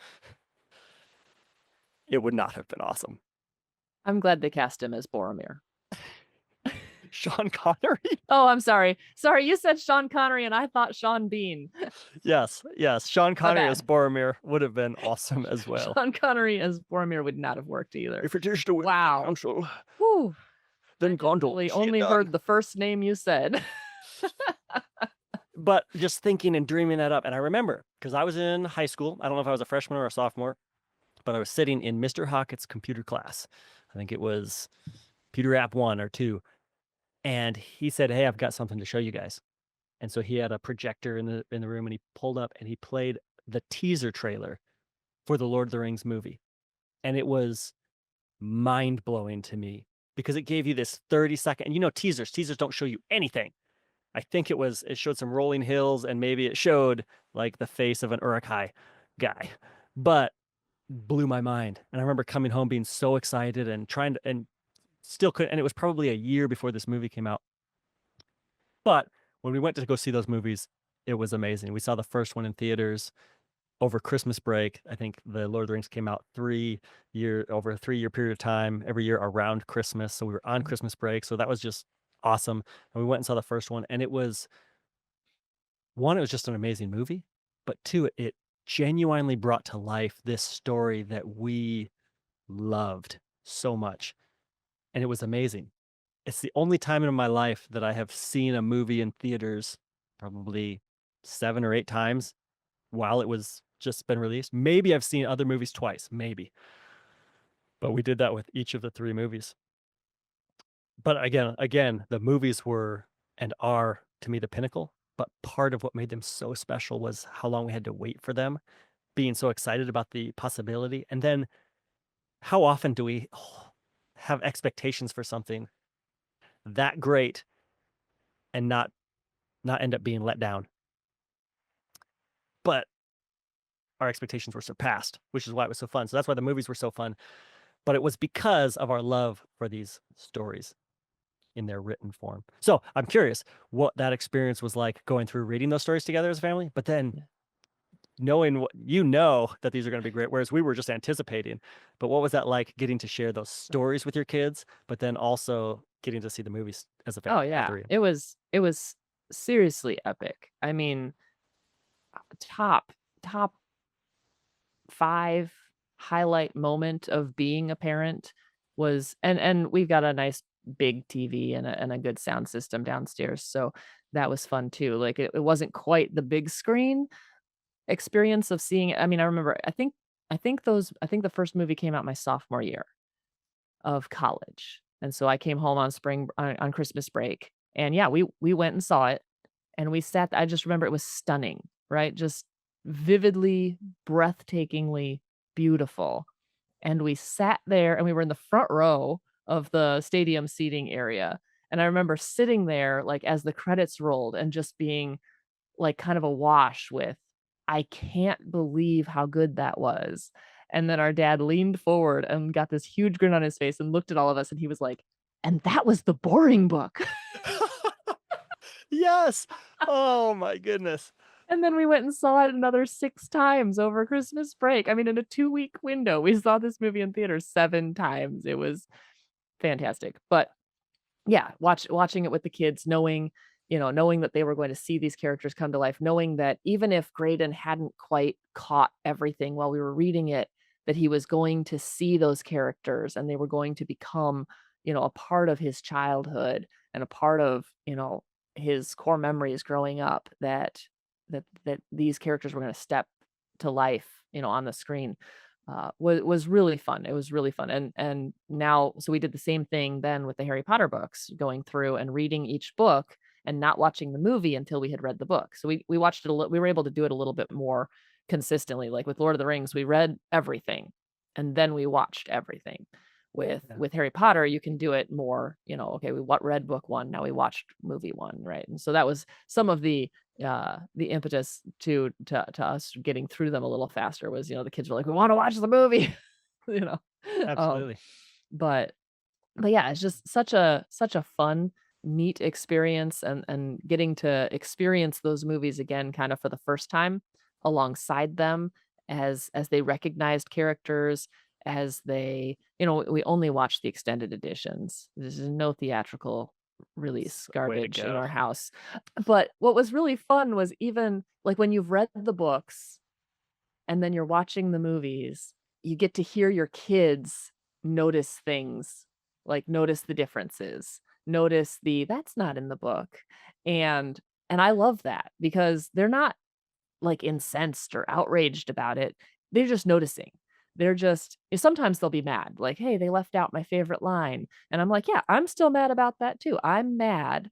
It would not have been awesome. I'm glad they cast him as Boromir. Sean Connery? Oh, I'm sorry. Sorry, you said Sean Connery and I thought Sean Bean. Yes, yes. Sean My Connery as bad. Boromir would have been awesome as well. Sean Connery as Boromir would not have worked either. If it is to win the Wow. council, Whew. then Gondor Really will see it only done. heard the first name you said. But just thinking and dreaming that up, and I remember because I was in high school. I don't know if I was a freshman or a sophomore, but I was sitting in Mr. Hockett's computer class. I think it was Computer App 1 or 2. And he said, "Hey, I've got something to show you guys." And so he had a projector in the room and he pulled up and he played the teaser trailer for the Lord of the Rings movie. And it was mind-blowing to me because it gave you this 30-second, and teasers don't show you anything. I think it showed some rolling hills and maybe it showed like the face of an Uruk-hai guy. But blew my mind. And I remember coming home being so excited and trying to and still couldn't, and it was probably a year before this movie came out. But when we went to go see those movies, it was amazing. We saw the first one in theaters over Christmas break. I think the Lord of the Rings came out over a 3-year period of time, every year around Christmas. So we were on Christmas break. So that was just awesome. And we went and saw the first one, and it was just an amazing movie, but two, it genuinely brought to life this story that we loved so much. And it was amazing. It's the only time in my life that I have seen a movie in theaters probably 7 or 8 times while it was just been released. Maybe I've seen other movies twice, maybe. But we did that with each of the 3 movies. But again, the movies were and are to me the pinnacle, but part of what made them so special was how long we had to wait for them, being so excited about the possibility. And then how often do we have expectations for something that great and not end up being let down? But our expectations were surpassed, which is why it was so fun. So that's why the movies were so fun. But it was because of our love for these stories in their written form. So I'm curious what that experience was like going through reading those stories together as a family, but then Yeah. knowing that these are going to be great, whereas we were just anticipating. But what was that like getting to share those stories with your kids, but then also getting to see the movies as a family? Oh All yeah. three. It was seriously epic. I mean, top 5 highlight moment of being a parent was, and we've got a nice big TV and a good sound system downstairs, so that was fun too. Like, it wasn't quite the big screen experience of seeing it. I mean, I remember, I think the first movie came out my sophomore year of college, and so I came home on Christmas break, and yeah, we went and saw it, and we sat I just remember it was stunning, right? Just vividly, breathtakingly beautiful. and we sat there and we were in the front row of the stadium seating area. And I remember sitting there, like, as the credits rolled and just being, like, kind of awash with, "I can't believe how good that was." And then our dad leaned forward and got this huge grin on his face and looked at all of us, and he was like, "And that was the boring book." Yes. Oh my goodness. And then we went and saw it another 6 times over Christmas break. I mean, in a 2-week window, we saw this movie in theaters 7 times. It was fantastic. But yeah, watching it with the kids, knowing, knowing that they were going to see these characters come to life, knowing that even if Graydon hadn't quite caught everything while we were reading it, that he was going to see those characters and they were going to become, a part of his childhood and a part of, his core memories growing up, that these characters were going to step to life, on the screen, was really fun. It was really fun. And now, so we did the same thing then with the Harry Potter books, going through and reading each book and not watching the movie until we had read the book. So we watched it we were able to do it a little bit more consistently. Like with Lord of the Rings, we read everything and then we watched everything. Yeah. With Harry Potter, you can do it more, okay, read book 1, now we watched movie 1, right? And so that was some of the impetus to us getting through them a little faster was, the kids were like, "We wanna watch the movie." You know? Um, Absolutely. but but yeah, it's just such a fun, neat experience and getting to experience those movies again kind of for the first time alongside them as they recognized characters, as they we only watched the extended editions. There's no theatrical release Way to garbage in go. our house. But what was really fun was even, like, when you've read the books and then you're watching the movies, you get to hear your kids notice things, like notice the differences, notice "That's not in the book." And I love that because they're not, like, incensed or outraged about it. They're just noticing. They're just sometimes they'll be mad, like, "Hey, they left out my favorite line." And I'm like, "Yeah, I'm still mad about that too. I'm mad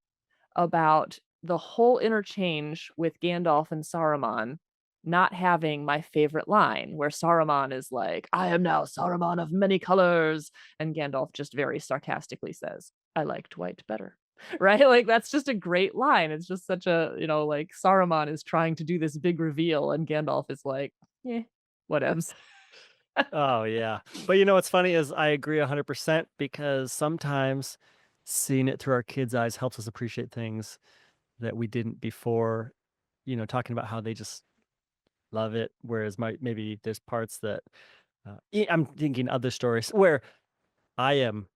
about the whole interchange with Gandalf and Saruman not having my favorite line, where Saruman is like, "I am now Saruman of many colors," and Gandalf just very sarcastically says, "I liked white better." Right? Like, that's just a great line. It's just such a, like, Saruman is trying to do this big reveal, and Gandalf is like, "Yeah, whatevs." Oh, yeah. But you know what's funny is I agree 100% because sometimes seeing it through our kids' eyes helps us appreciate things that we didn't before, talking about how they just love it, whereas maybe there's parts that, I'm thinking other stories where I am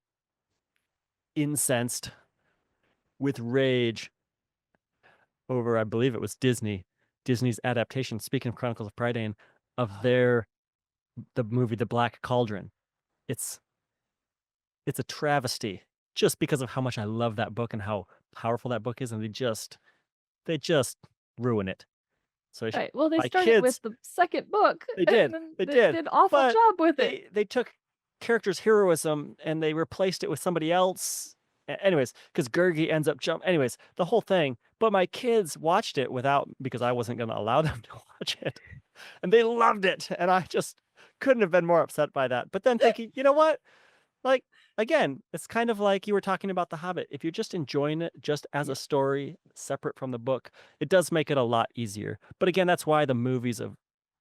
incensed with rage over, I believe it was Disney's adaptation, speaking of Chronicles of Prydain, of the movie The Black Cauldron. It's it's a travesty just because of how much I love that book and how powerful that book is, and they just ruin it. So Right, well, they my started with kids, the 2nd book, they and did, then they they did, did an awful but job with it. they took characters' heroism and they replaced it with somebody else. Anyways, because Gurgi ends up anyways, the whole thing. But my kids watched it without because I wasn't going to allow them to watch it, and they loved it, and I just couldn't have been more upset by that. But then thinking, you know what? Like, again, it's kind of like you were talking about The Hobbit. If you're just enjoying it just as Yeah, a story separate from the book, it does make it a lot easier. But again, that's why the movies of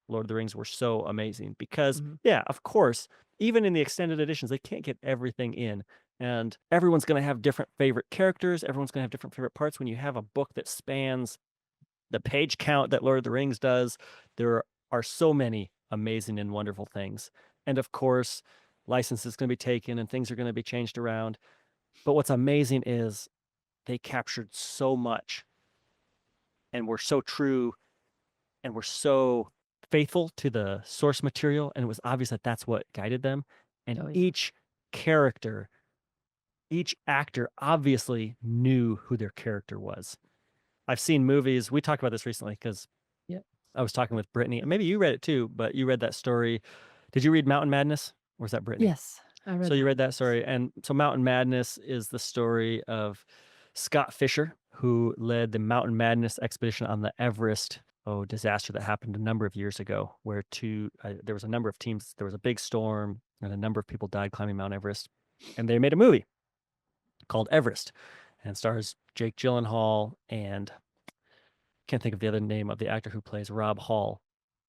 Lord of the Rings were so amazing because, mhm. yeah, of course, even in the extended editions, they can't get everything in. And everyone's going to have different favorite characters. Everyone's going to have different favorite parts. When you have a book that spans the page count that Lord of the Rings does, there are so many amazing and wonderful things. And of course, licenses going to be taken and things are going to be changed around. But what's amazing is they captured so much and were so true and were so faithful to the source material. And it was obvious that that's what guided them. And Oh, yeah. each character, each actor obviously knew who their character was. I've seen movies. We talked about this recently because Yep. I was talking with Brittany. Maybe you read it too, but you read that story. Did you read Mountain Madness? Or was that Brittany? Yes, I read So you read Mountain that Madness. story. And so Mountain Madness is the story of Scott Fisher, who led the Mountain Madness expedition on the Everest disaster that happened a number of years ago where there was a number of teams, there was a big storm and a number of people died climbing Mount Everest. And they made a movie called Everest and stars Jake Gyllenhaal and can't think of the other name of the actor who plays Rob Hall.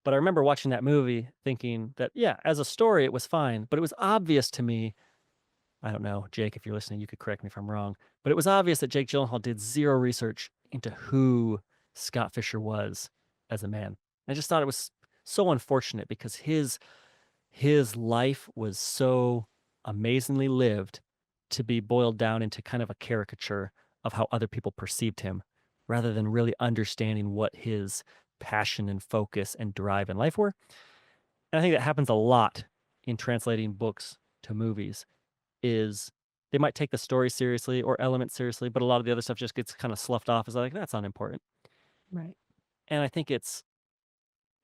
But I remember watching that movie thinking that, yeah, as a story, it was fine. But it was obvious to me, I don't know, Jake, if you're listening, you could correct me if I'm wrong, but it was obvious that Jake Gyllenhaal did zero research into who Scott Fisher was as a man. I just thought it was so unfortunate because his life was so amazingly lived to be boiled down into kind of a caricature of how other people perceived him rather than really understanding what his passion and focus and drive in life were. And I think that happens a lot in translating books to movies is they might take the story seriously or elements seriously, but a lot of the other stuff just gets kind of sloughed off as like that's unimportant. Right. And I think it's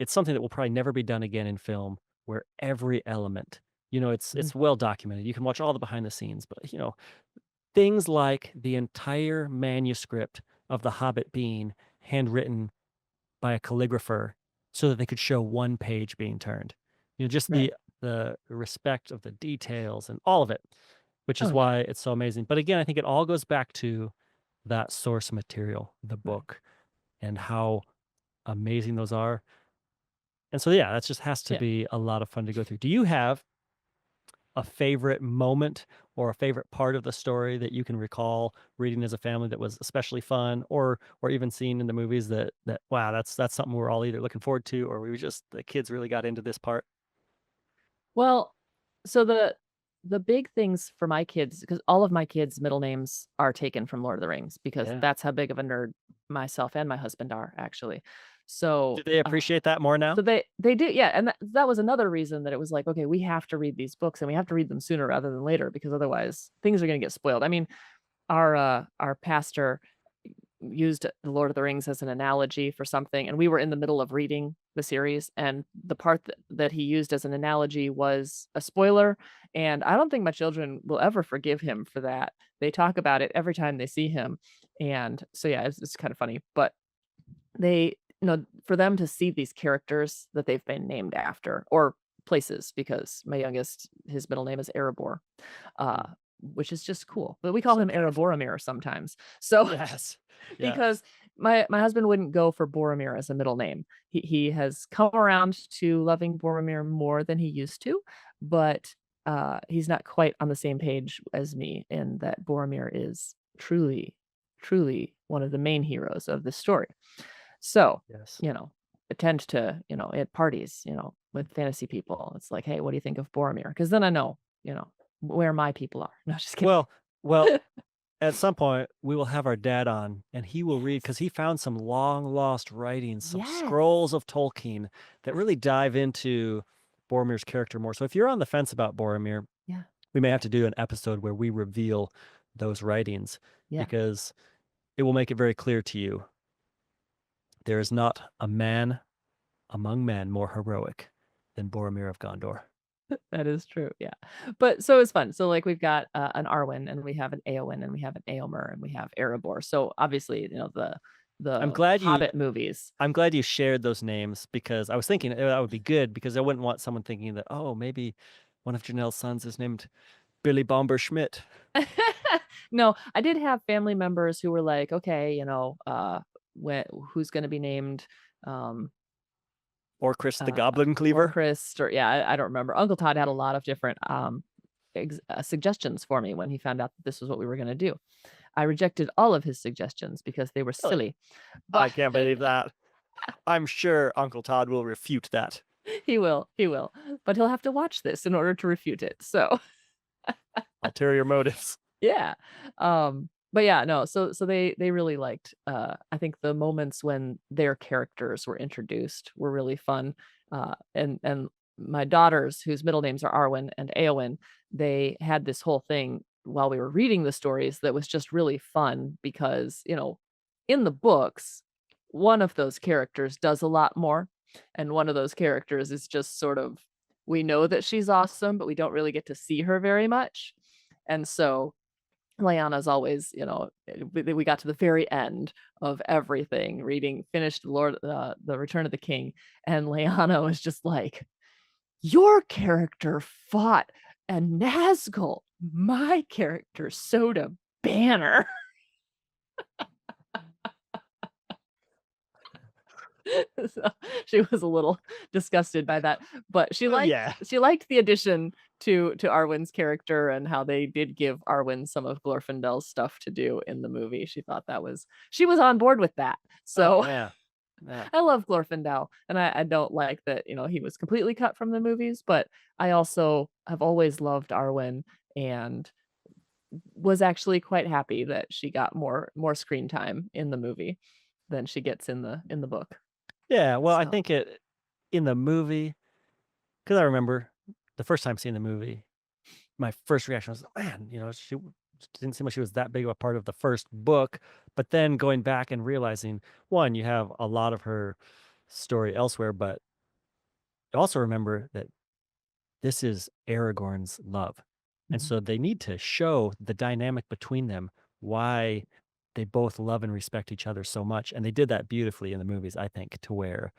something that will probably never be done again in film where every element, Mhm. it's well documented. You can watch all the behind the scenes, but things like the entire manuscript of The Hobbit being handwritten by a calligrapher so that they could show one page being turned. Just Right. the respect of the details and all of it, which Oh is yeah. why it's so amazing. But again, I think it all goes back to that source material, the Right. book, and how amazing those are. And so yeah, that just has to Yeah. be a lot of fun to go through. Do you have a favorite moment or a favorite part of the story that you can recall reading as a family that was especially fun or even seeing in the movies that wow, that's something we're all either looking forward to or we just the kids really got into this part? Well, so the big things for my kids, because all of my kids' middle names are taken from Lord of the Rings, because Yeah. that's how big of a nerd myself and my husband are, actually. Do So, they appreciate that more now? so they do, yeah, and that was another reason that it was like, okay, we have to read these books and we have to read them sooner rather than later because otherwise things are going to get spoiled. I mean, our pastor used The Lord of the Rings as an analogy for something, and we were in the middle of reading the series, and the part that he used as an analogy was a spoiler, and I don't think my children will ever forgive him for that. They talk about it every time they see him, and so, yeah, it's kind of funny, but they for them to see these characters that they've been named after or places because my youngest, his middle name is Erebor, Mm, uh, which is just cool, but we call so him colorful. Ereboromir sometimes. So Yes. because Yes. my husband wouldn't go for Boromir as a middle name. He has come around to loving Boromir more than he used to, but, he's not quite on the same page as me in that Boromir is truly, truly one of the main heroes of this story. So, Yes. you know, I tend to, at parties, with fantasy people, it's like, "Hey, what do you think of Boromir?" Because then I know, where my people are. No, just kidding. Well, at some point, we will have our dad on, and he will read because Yes. he found some long lost writings, some Yes. scrolls of Tolkien that really dive into Boromir's character more. So if you're on the fence about Boromir, Yeah. we may have to do an episode where we reveal those writings Yeah. because it will make it very clear to you there is not a man among men more heroic than Boromir of Gondor. That is true, yeah. But so it's fun. So, like, we've got, an Arwen, and we have an Éowyn, and we have an Éomer, and we have Erebor. So, obviously, I'm the glad you Hobbit movies. I'm glad you shared those names because I was thinking that would be good because I wouldn't want someone thinking that, oh, maybe one of Janelle's sons is named Billy Bomber Schmidt No, I did have family members who were like, "Okay, when who's gonna be named, um, or Chris the uh, Goblin or Cleaver. Chris," or yeah, I don't remember. Uncle Todd had a lot of different, suggestions for me when he found out that this was what we were gonna do. I rejected all of his suggestions because they were Really? silly, I but can't believe that. I'm sure Uncle Todd will refute that. he will, but he'll have to watch this in order to refute it, so Ulterior motives. yeah, but yeah, no, so they really liked, I think the moments when their characters were introduced were really fun, and my daughters, whose middle names are Arwen and Éowyn, they had this whole thing while we were reading the stories that was just really fun because, in the books, one of those characters does a lot more, and one of those characters is just sort of we know that she's awesome, but we don't really get to see her very much, and so Lyanna's always, we got to the very end of everything, finished the Return of the King, and Lyanna was just like, "Your character fought a Nazgul. My character sewed a banner." So, she was a little disgusted by that, but Yeah. she liked the addition to Arwen's character and how they did give Arwen some of Glorfindel's stuff to do in the movie. She was on board with that. Oh, So man. Yeah. I love Glorfindel, and I don't like that, he was completely cut from the movies, but I also have always loved Arwen and was actually quite happy that she got more screen time in the movie than she gets in the book. Yeah, well, I So, think it in the movie, because I remember the first time seeing the movie, my first reaction was, "Man, she didn't seem like she was that big of a part of the first book," but then going back and realizing, 1, you have a lot of her story elsewhere, but also remember that this is Aragorn's love. And mhm. so they need to show the dynamic between them, why they both love and respect each other so much. And they did that beautifully in the movies, I think, to where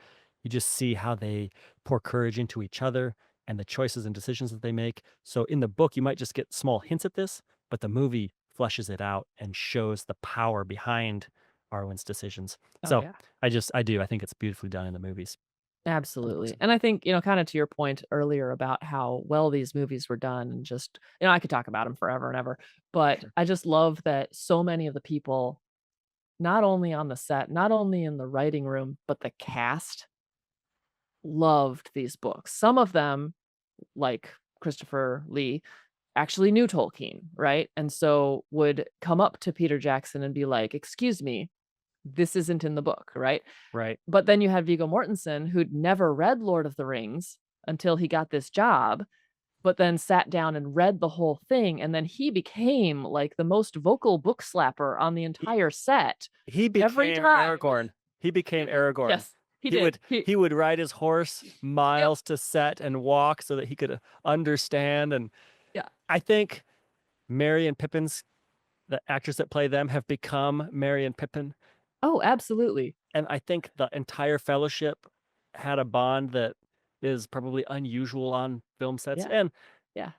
you just see how they pour courage into each other and the choices and decisions that they make. So in the book, you might just get small hints at this, but the movie fleshes it out and shows the power behind Arwen's decisions. Oh, So yeah. I think it's beautifully done in the movies. Absolutely. 100%. And I think, kinda to your point earlier about how well these movies were done and just I could talk about them forever and ever, but Sure. I just love that so many of the people, not only on the set, not only in the writing room, but the cast loved these books. Some of them, like Christopher Lee, actually knew Tolkien, right? And so would come up to Peter Jackson and be like, "Excuse me, this isn't in the book," right? Right. But then you had Viggo Mortensen, who'd never read Lord of the Rings until he got this job, but then sat down and read the whole thing, and then he became, like, the most vocal book slapper on the entire set He every became time. Aragorn. He became Aragorn. Yes, he He did. would he would ride his horse Yep, miles to set and walk so that he could understand, and yeah. I think Merry and Pippin's the actors that play them have become Merry and Pippin, Oh, absolutely. and I think the entire fellowship had a bond that is probably unusual on film sets, Yeah, and yeah,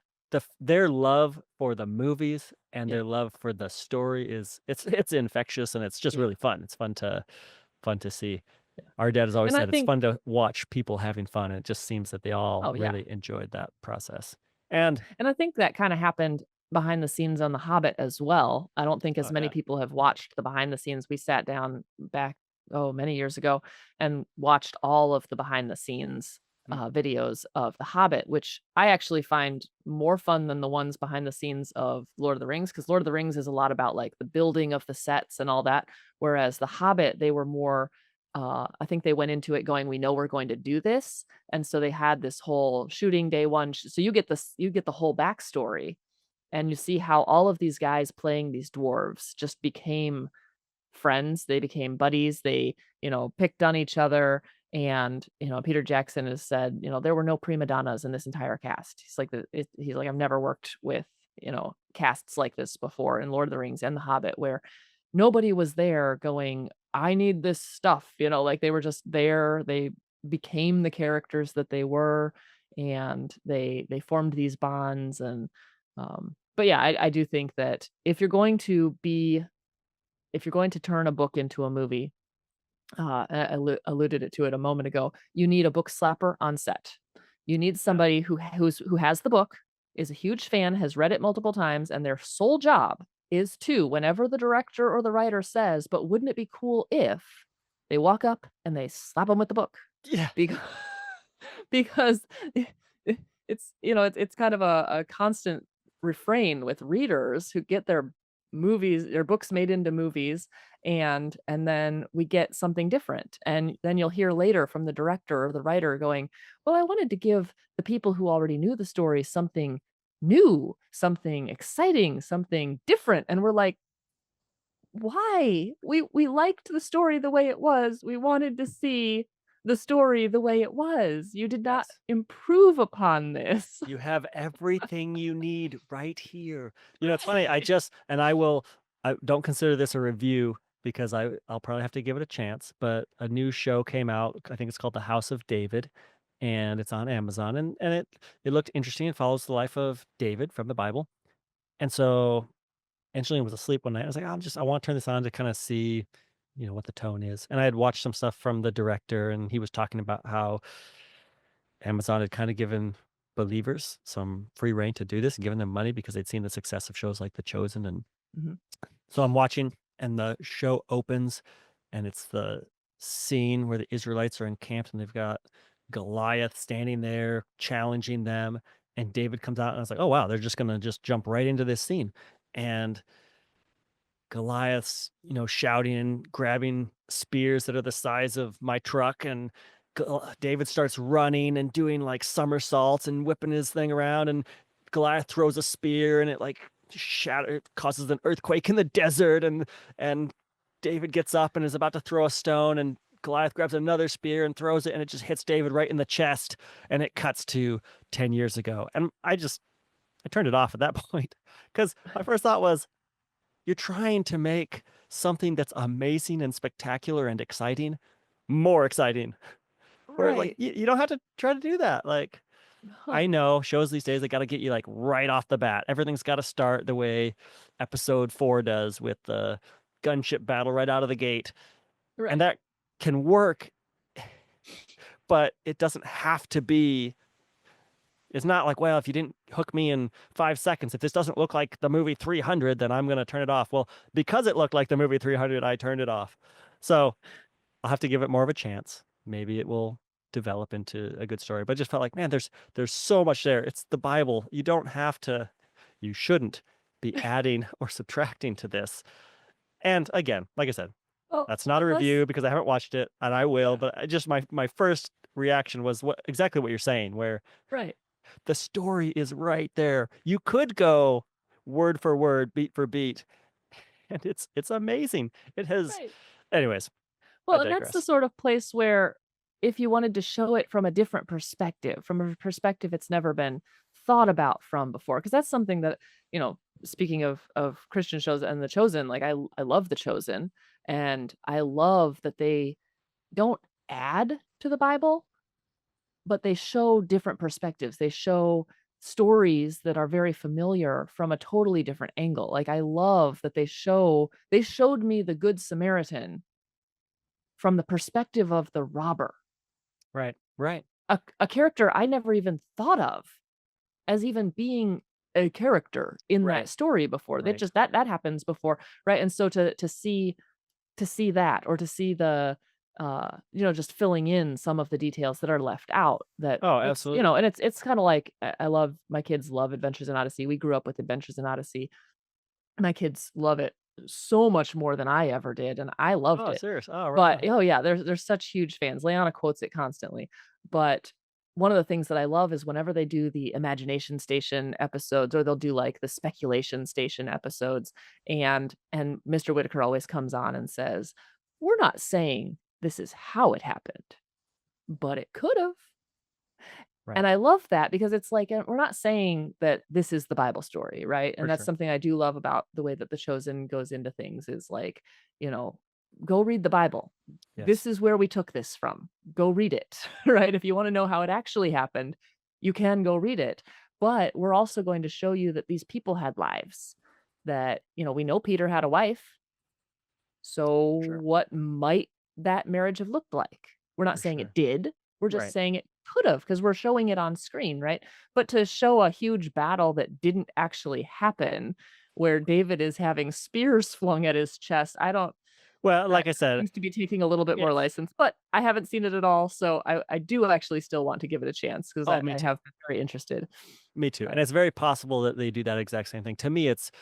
their love for the movies and yeah, their love for the story is it's infectious, and it's just yeah, really fun. It's fun to see. yeah. Our dad has always And I said it's think fun to watch people having fun, and it just seems that they all oh, yeah. really enjoyed that process. And And I think that kinda happened behind the scenes on The Hobbit as well. I don't think as oh, many yeah. people have watched the behind the scenes. We sat down back, many years ago and watched all of the behind the scenes, Mm, videos of The Hobbit, which I actually find more fun than the ones behind the scenes of Lord of the Rings, because Lord of the Rings is a lot about, like, the building of the sets and all that, whereas The Hobbit, they were more, I think they went into it going, "We know we're going to do this," and so they had this whole shooting day one, so you get the whole backstory, and you see how all of these guys playing these dwarves just became friends, they became buddies, they, picked on each other, and, Peter Jackson has said, "There were no prima donnas in this entire cast." He's like, "I've never worked with, casts like this before in Lord of the Rings and The Hobbit, where nobody was there going, 'I need this stuff,' like, they were just there, they became the characters that they were, and they formed these bonds, and, but yeah, I do think that if you're going to turn a book into a movie, I alluded it to it a moment ago, you need a book slapper on set. You need yeah. somebody who has the book, is a huge fan, has read it multiple times, and their sole job is to, whenever the director or the writer says, "But wouldn't it be cool if," they walk up and they slap them with the book. Yeah. Because because it's kind of a constant refrain with readers who get their books made into movies, and then we get something different, and then you'll hear later from the director or the writer going, "Well, I wanted to give the people who already knew the story something new, something exciting, something different," and we're like, "Why? We liked the story the way it was. We wanted to see the story the way it was. You did not Yes. improve upon this. You have everything you need right here. It's funny. I don't consider this a review because I'll probably have to give it a chance, but a new show came out. I think it's called The House of David, and it's on Amazon, and it looked interesting. It follows the life of David from the Bible. And so Angelina was asleep one night. I was like, I want to turn this on to kind of see, what the tone is. And I had watched some stuff from the director, and he was talking about how Amazon had kind of given believers some free reign to do this and given them money because they'd seen the success of shows like The Chosen. And Mhm. so I'm watching, and the show opens, and it's the scene where the Israelites are encamped, and they've got Goliath standing there challenging them. And David comes out, and I was like, oh, wow, they're just going to just jump right into this scene. And Goliath's, shouting and grabbing spears that are the size of my truck, and David starts running and doing like somersaults and whipping his thing around, and Goliath throws a spear, and it like causes an earthquake in the desert, and David gets up and is about to throw a stone, and Goliath grabs another spear and throws it, and it just hits David right in the chest, and it cuts to 10 years ago. And I turned it off at that point because my first thought was, you're trying to make something that's amazing and spectacular and exciting more exciting. Where like Right. you don't have to try to do that. Like, Huh. I know shows these days they got to get you like right off the bat. Everything's got to start the way episode 4 does with the gunship battle right out of the gate. And Right. that can work, but it doesn't have to be. It's not like, well, if you didn't hook me in 5 seconds, if this doesn't look like the movie 300, then I'm going to turn it off. Well, because it looked like the movie 300, I turned it off. So I'll have to give it more of a chance. Maybe it will develop into a good story. But it just felt like, man, there's so much there. It's the Bible. You shouldn't be adding or subtracting to this. And again, like I said, Well, that's not a let's review because I haven't watched it, and I will. yeah. But my first reaction was exactly what you're saying, where Right. the story is right there. You could go word for word, beat for beat, and it's amazing. It has Right. anyways, I Well, and that's the digress. sort of place where if you wanted to show it from a different perspective, from a perspective it's never been thought about from before, because that's something that, speaking of Christian shows and The Chosen, like I love The Chosen, and I love that they don't add to the Bible, but they show different perspectives. They show stories that are very familiar from a totally different angle. Like I love that they showed me the Good Samaritan from the perspective of the robber, Right, right, a character I never even thought of as even being a character in that right, story before. That right. just that happens before, right? And so to see that, or to see the just filling in some of the details that are left out, that Oh, it's absolutely. and it's kind of like I love, my kids love Adventures in Odyssey. We grew up with Adventures in Odyssey. My kids love it so much more than I ever did, and I loved Oh, it. serious. Oh, right But on. oh yeah, they're such huge fans. Leona quotes it constantly. But one of the things that I love is whenever they do the imagination station episodes, or they'll do like the speculation station episodes, and Mr. Whitaker always comes on and says, "We're not saying this is how it happened, but it could have." And Right, I love that because it's like, we're not saying that this is the Bible story, right? for And that's sure. something I do love about the way that The Chosen goes into things, is like, you know, go read the Bible. This Yes. is where we took this from. Go read it, right? If you want to know how it actually happened, you can go read it. But we're also going to show you that these people had lives, that, we know Peter had a wife. So For sure. what might that marriage have looked like? We're not For saying it sure. did. We're just Right. saying it could have, because we're showing it on screen, right? But to show a huge battle that didn't actually happen, where David is having spears flung at his chest, I don't Well, that like I said, seems to be taking a little bit more yes. license, but I haven't seen it at all, so I do actually still want to give it a chance, because Oh, I me I too. have been very interested. Me too. And But it's very possible that they do that exact same thing. To me, it's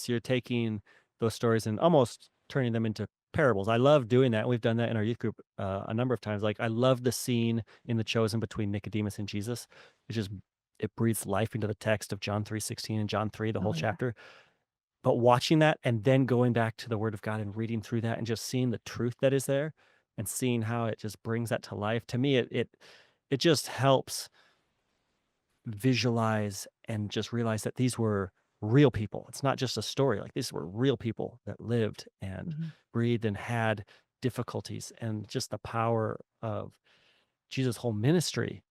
you're taking those stories and almost turning them into parables. I love doing that. We've done that in our youth group a number of times. Like I love the scene in The Chosen between Nicodemus and Jesus. It just it breathes life into the text of John 3:16 and John 3, the oh, whole yeah. chapter. But watching that and then going back to the Word of God and reading through that and just seeing the truth that is there, and seeing how it just brings that to life. To me, it just helps visualize and just realize that these were real people. It's not just a story. Like these were real people that lived and Mhm. breathed and had difficulties, and just the power of Jesus' whole ministry.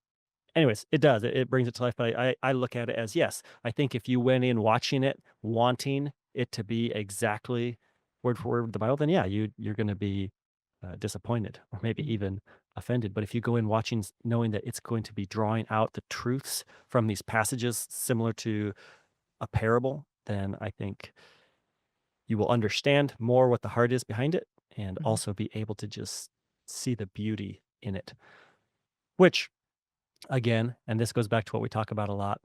Anyways, it does. It brings it to life. But I look at it as, yes, I think if you went in watching it, wanting it to be exactly word for word with the Bible, then yeah, you're going to be disappointed or maybe Mhm. even offended. But if you go in watching, knowing that it's going to be drawing out the truths from these passages, similar to a parable, then I think you will understand more what the heart is behind it, and Mhm. also be able to just see the beauty in it. Which, again, and this goes back to what we talk about a lot,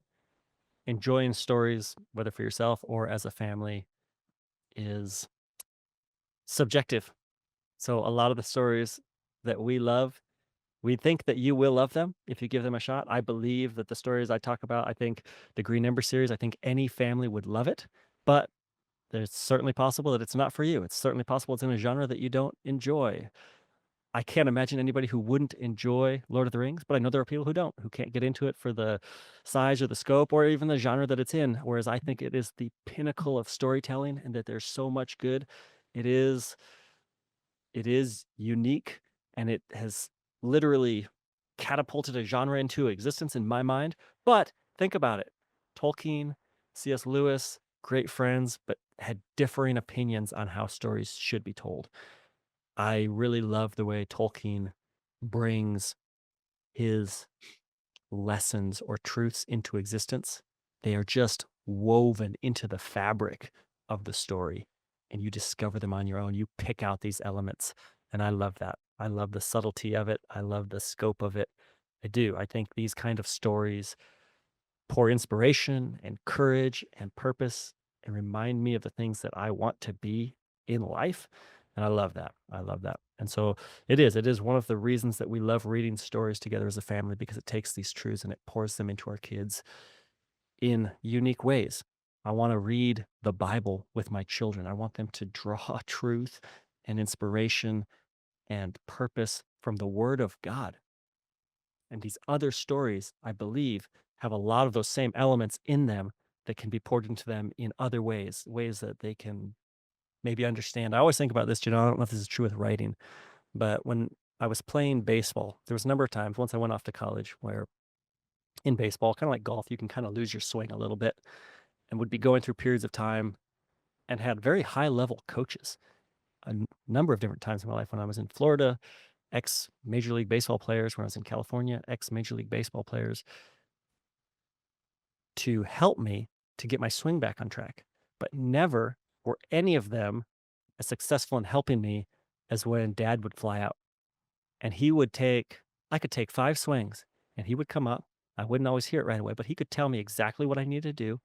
enjoying stories, whether for yourself or as a family, is subjective. So a lot of the stories that we love, we think that you will love them if you give them a shot. I believe that the stories I talk about, I think the Green Ember series, I think any family would love it, but there's certainly possible that it's not for you. It's certainly possible it's in a genre that you don't enjoy. I can't imagine anybody who wouldn't enjoy Lord of the Rings, but I know there are people who don't, who can't get into it for the size or the scope or even the genre that it's in. Whereas I think it is the pinnacle of storytelling and that there's so much good. It is it is unique, and it has literally catapulted a genre into existence in my mind. But think about it. Tolkien, C.S. Lewis, great friends, but had differing opinions on how stories should be told. I really love the way Tolkien brings his lessons or truths into existence. They are just woven into the fabric of the story, and you discover them on your own. You pick out these elements, and I love that. I love the subtlety of it. I love the scope of it. I do. I think these kind of stories pour inspiration and courage and purpose and remind me of the things that I want to be in life. And I love that. I love that. And so it is one of the reasons that we love reading stories together as a family, because it takes these truths and it pours them into our kids in unique ways. I want to read the Bible with my children. I want them to draw truth and inspiration and purpose from the Word of God. And these other stories, I believe, have a lot of those same elements in them that can be poured into them in other ways, ways that they can maybe understand. I always think about this, you know, I don't know if this is true with writing, but when I was playing baseball, there was a number of times once I went off to college where in baseball, kind of like golf, you can kind of lose your swing a little bit, and would be going through periods of time and had very high level coaches number of different times in my life. When I was in Florida, ex Major League Baseball players; when I was in California, ex Major League Baseball players, to help me to get my swing back on track. But never were any of them as successful in helping me as when dad would fly out. And he would take, I could take 5 swings and he would come up. I wouldn't always hear it right away, but he could tell me exactly what I needed to do.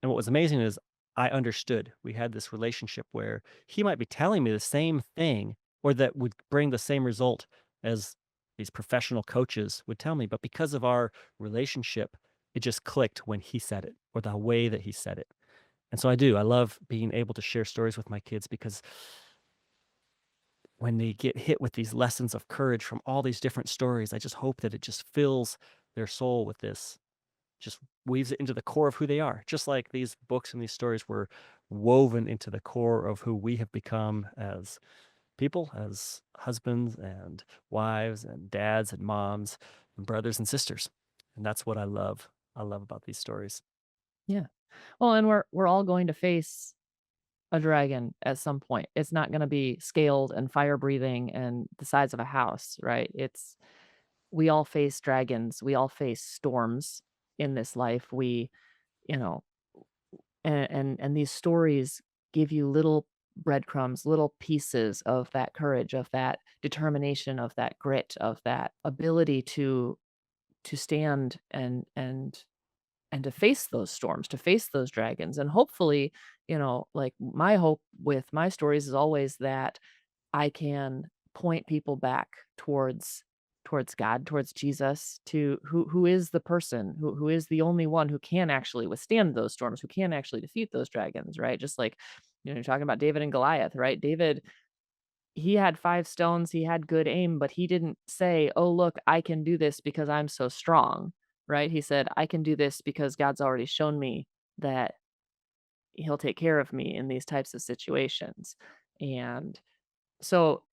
And what was amazing is I understood. We had this relationship where he might be telling me the same thing or that would bring the same result as these professional coaches would tell me. But because of our relationship, it just clicked when he said it or the way that he said it. And so I do. I love being able to share stories with my kids, because when they get hit with these lessons of courage from all these different stories, I just hope that it just fills their soul with this, just weaves it into the core of who they are, just like these books and these stories were woven into the core of who we have become as people, as husbands and wives and dads and moms and brothers and sisters. And that's what I love. I love about these stories. Yeah. Well, and we're all going to face a dragon at some point. It's not gonna be scaled and fire breathing and the size of a house, right? It's we all face dragons, we all face storms in this life. We, you know, and these stories give you little breadcrumbs, little pieces of that courage, of that determination, of that grit, of that ability to stand and to face those storms, to face those dragons. And hopefully, like my hope with my stories is always that I can point people back towards God, towards Jesus, to who is the person who is the only one who can actually withstand those storms, who can actually defeat those dragons, right? Just like, you're talking about David and Goliath, right? David, he had 5 stones, he had good aim, but he didn't say, "Oh, look, I can do this because I'm so strong," right? He said, "I can do this because God's already shown me that he'll take care of me in these types of situations." And so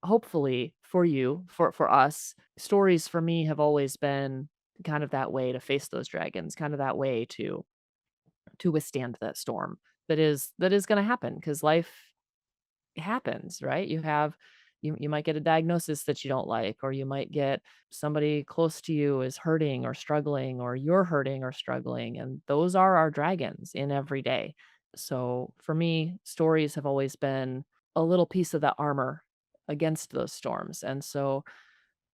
hopefully for you, for us, stories for me have always been kind of that way to face those dragons, kind of that way to withstand that storm that is going to happen because life happens, right? You might get a diagnosis that you don't like, or you might get somebody close to you is hurting or struggling, or you're hurting or struggling, and those are our dragons in every day. So for me, stories have always been a little piece of the armor against those storms. And so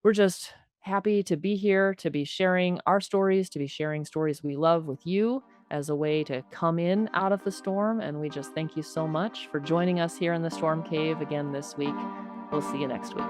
we're just happy to be here, to be sharing our stories, to be sharing stories we love with you as a way to come in out of the storm. And we just thank you so much for joining us here in the Storm Cave again this week. We'll see you next week.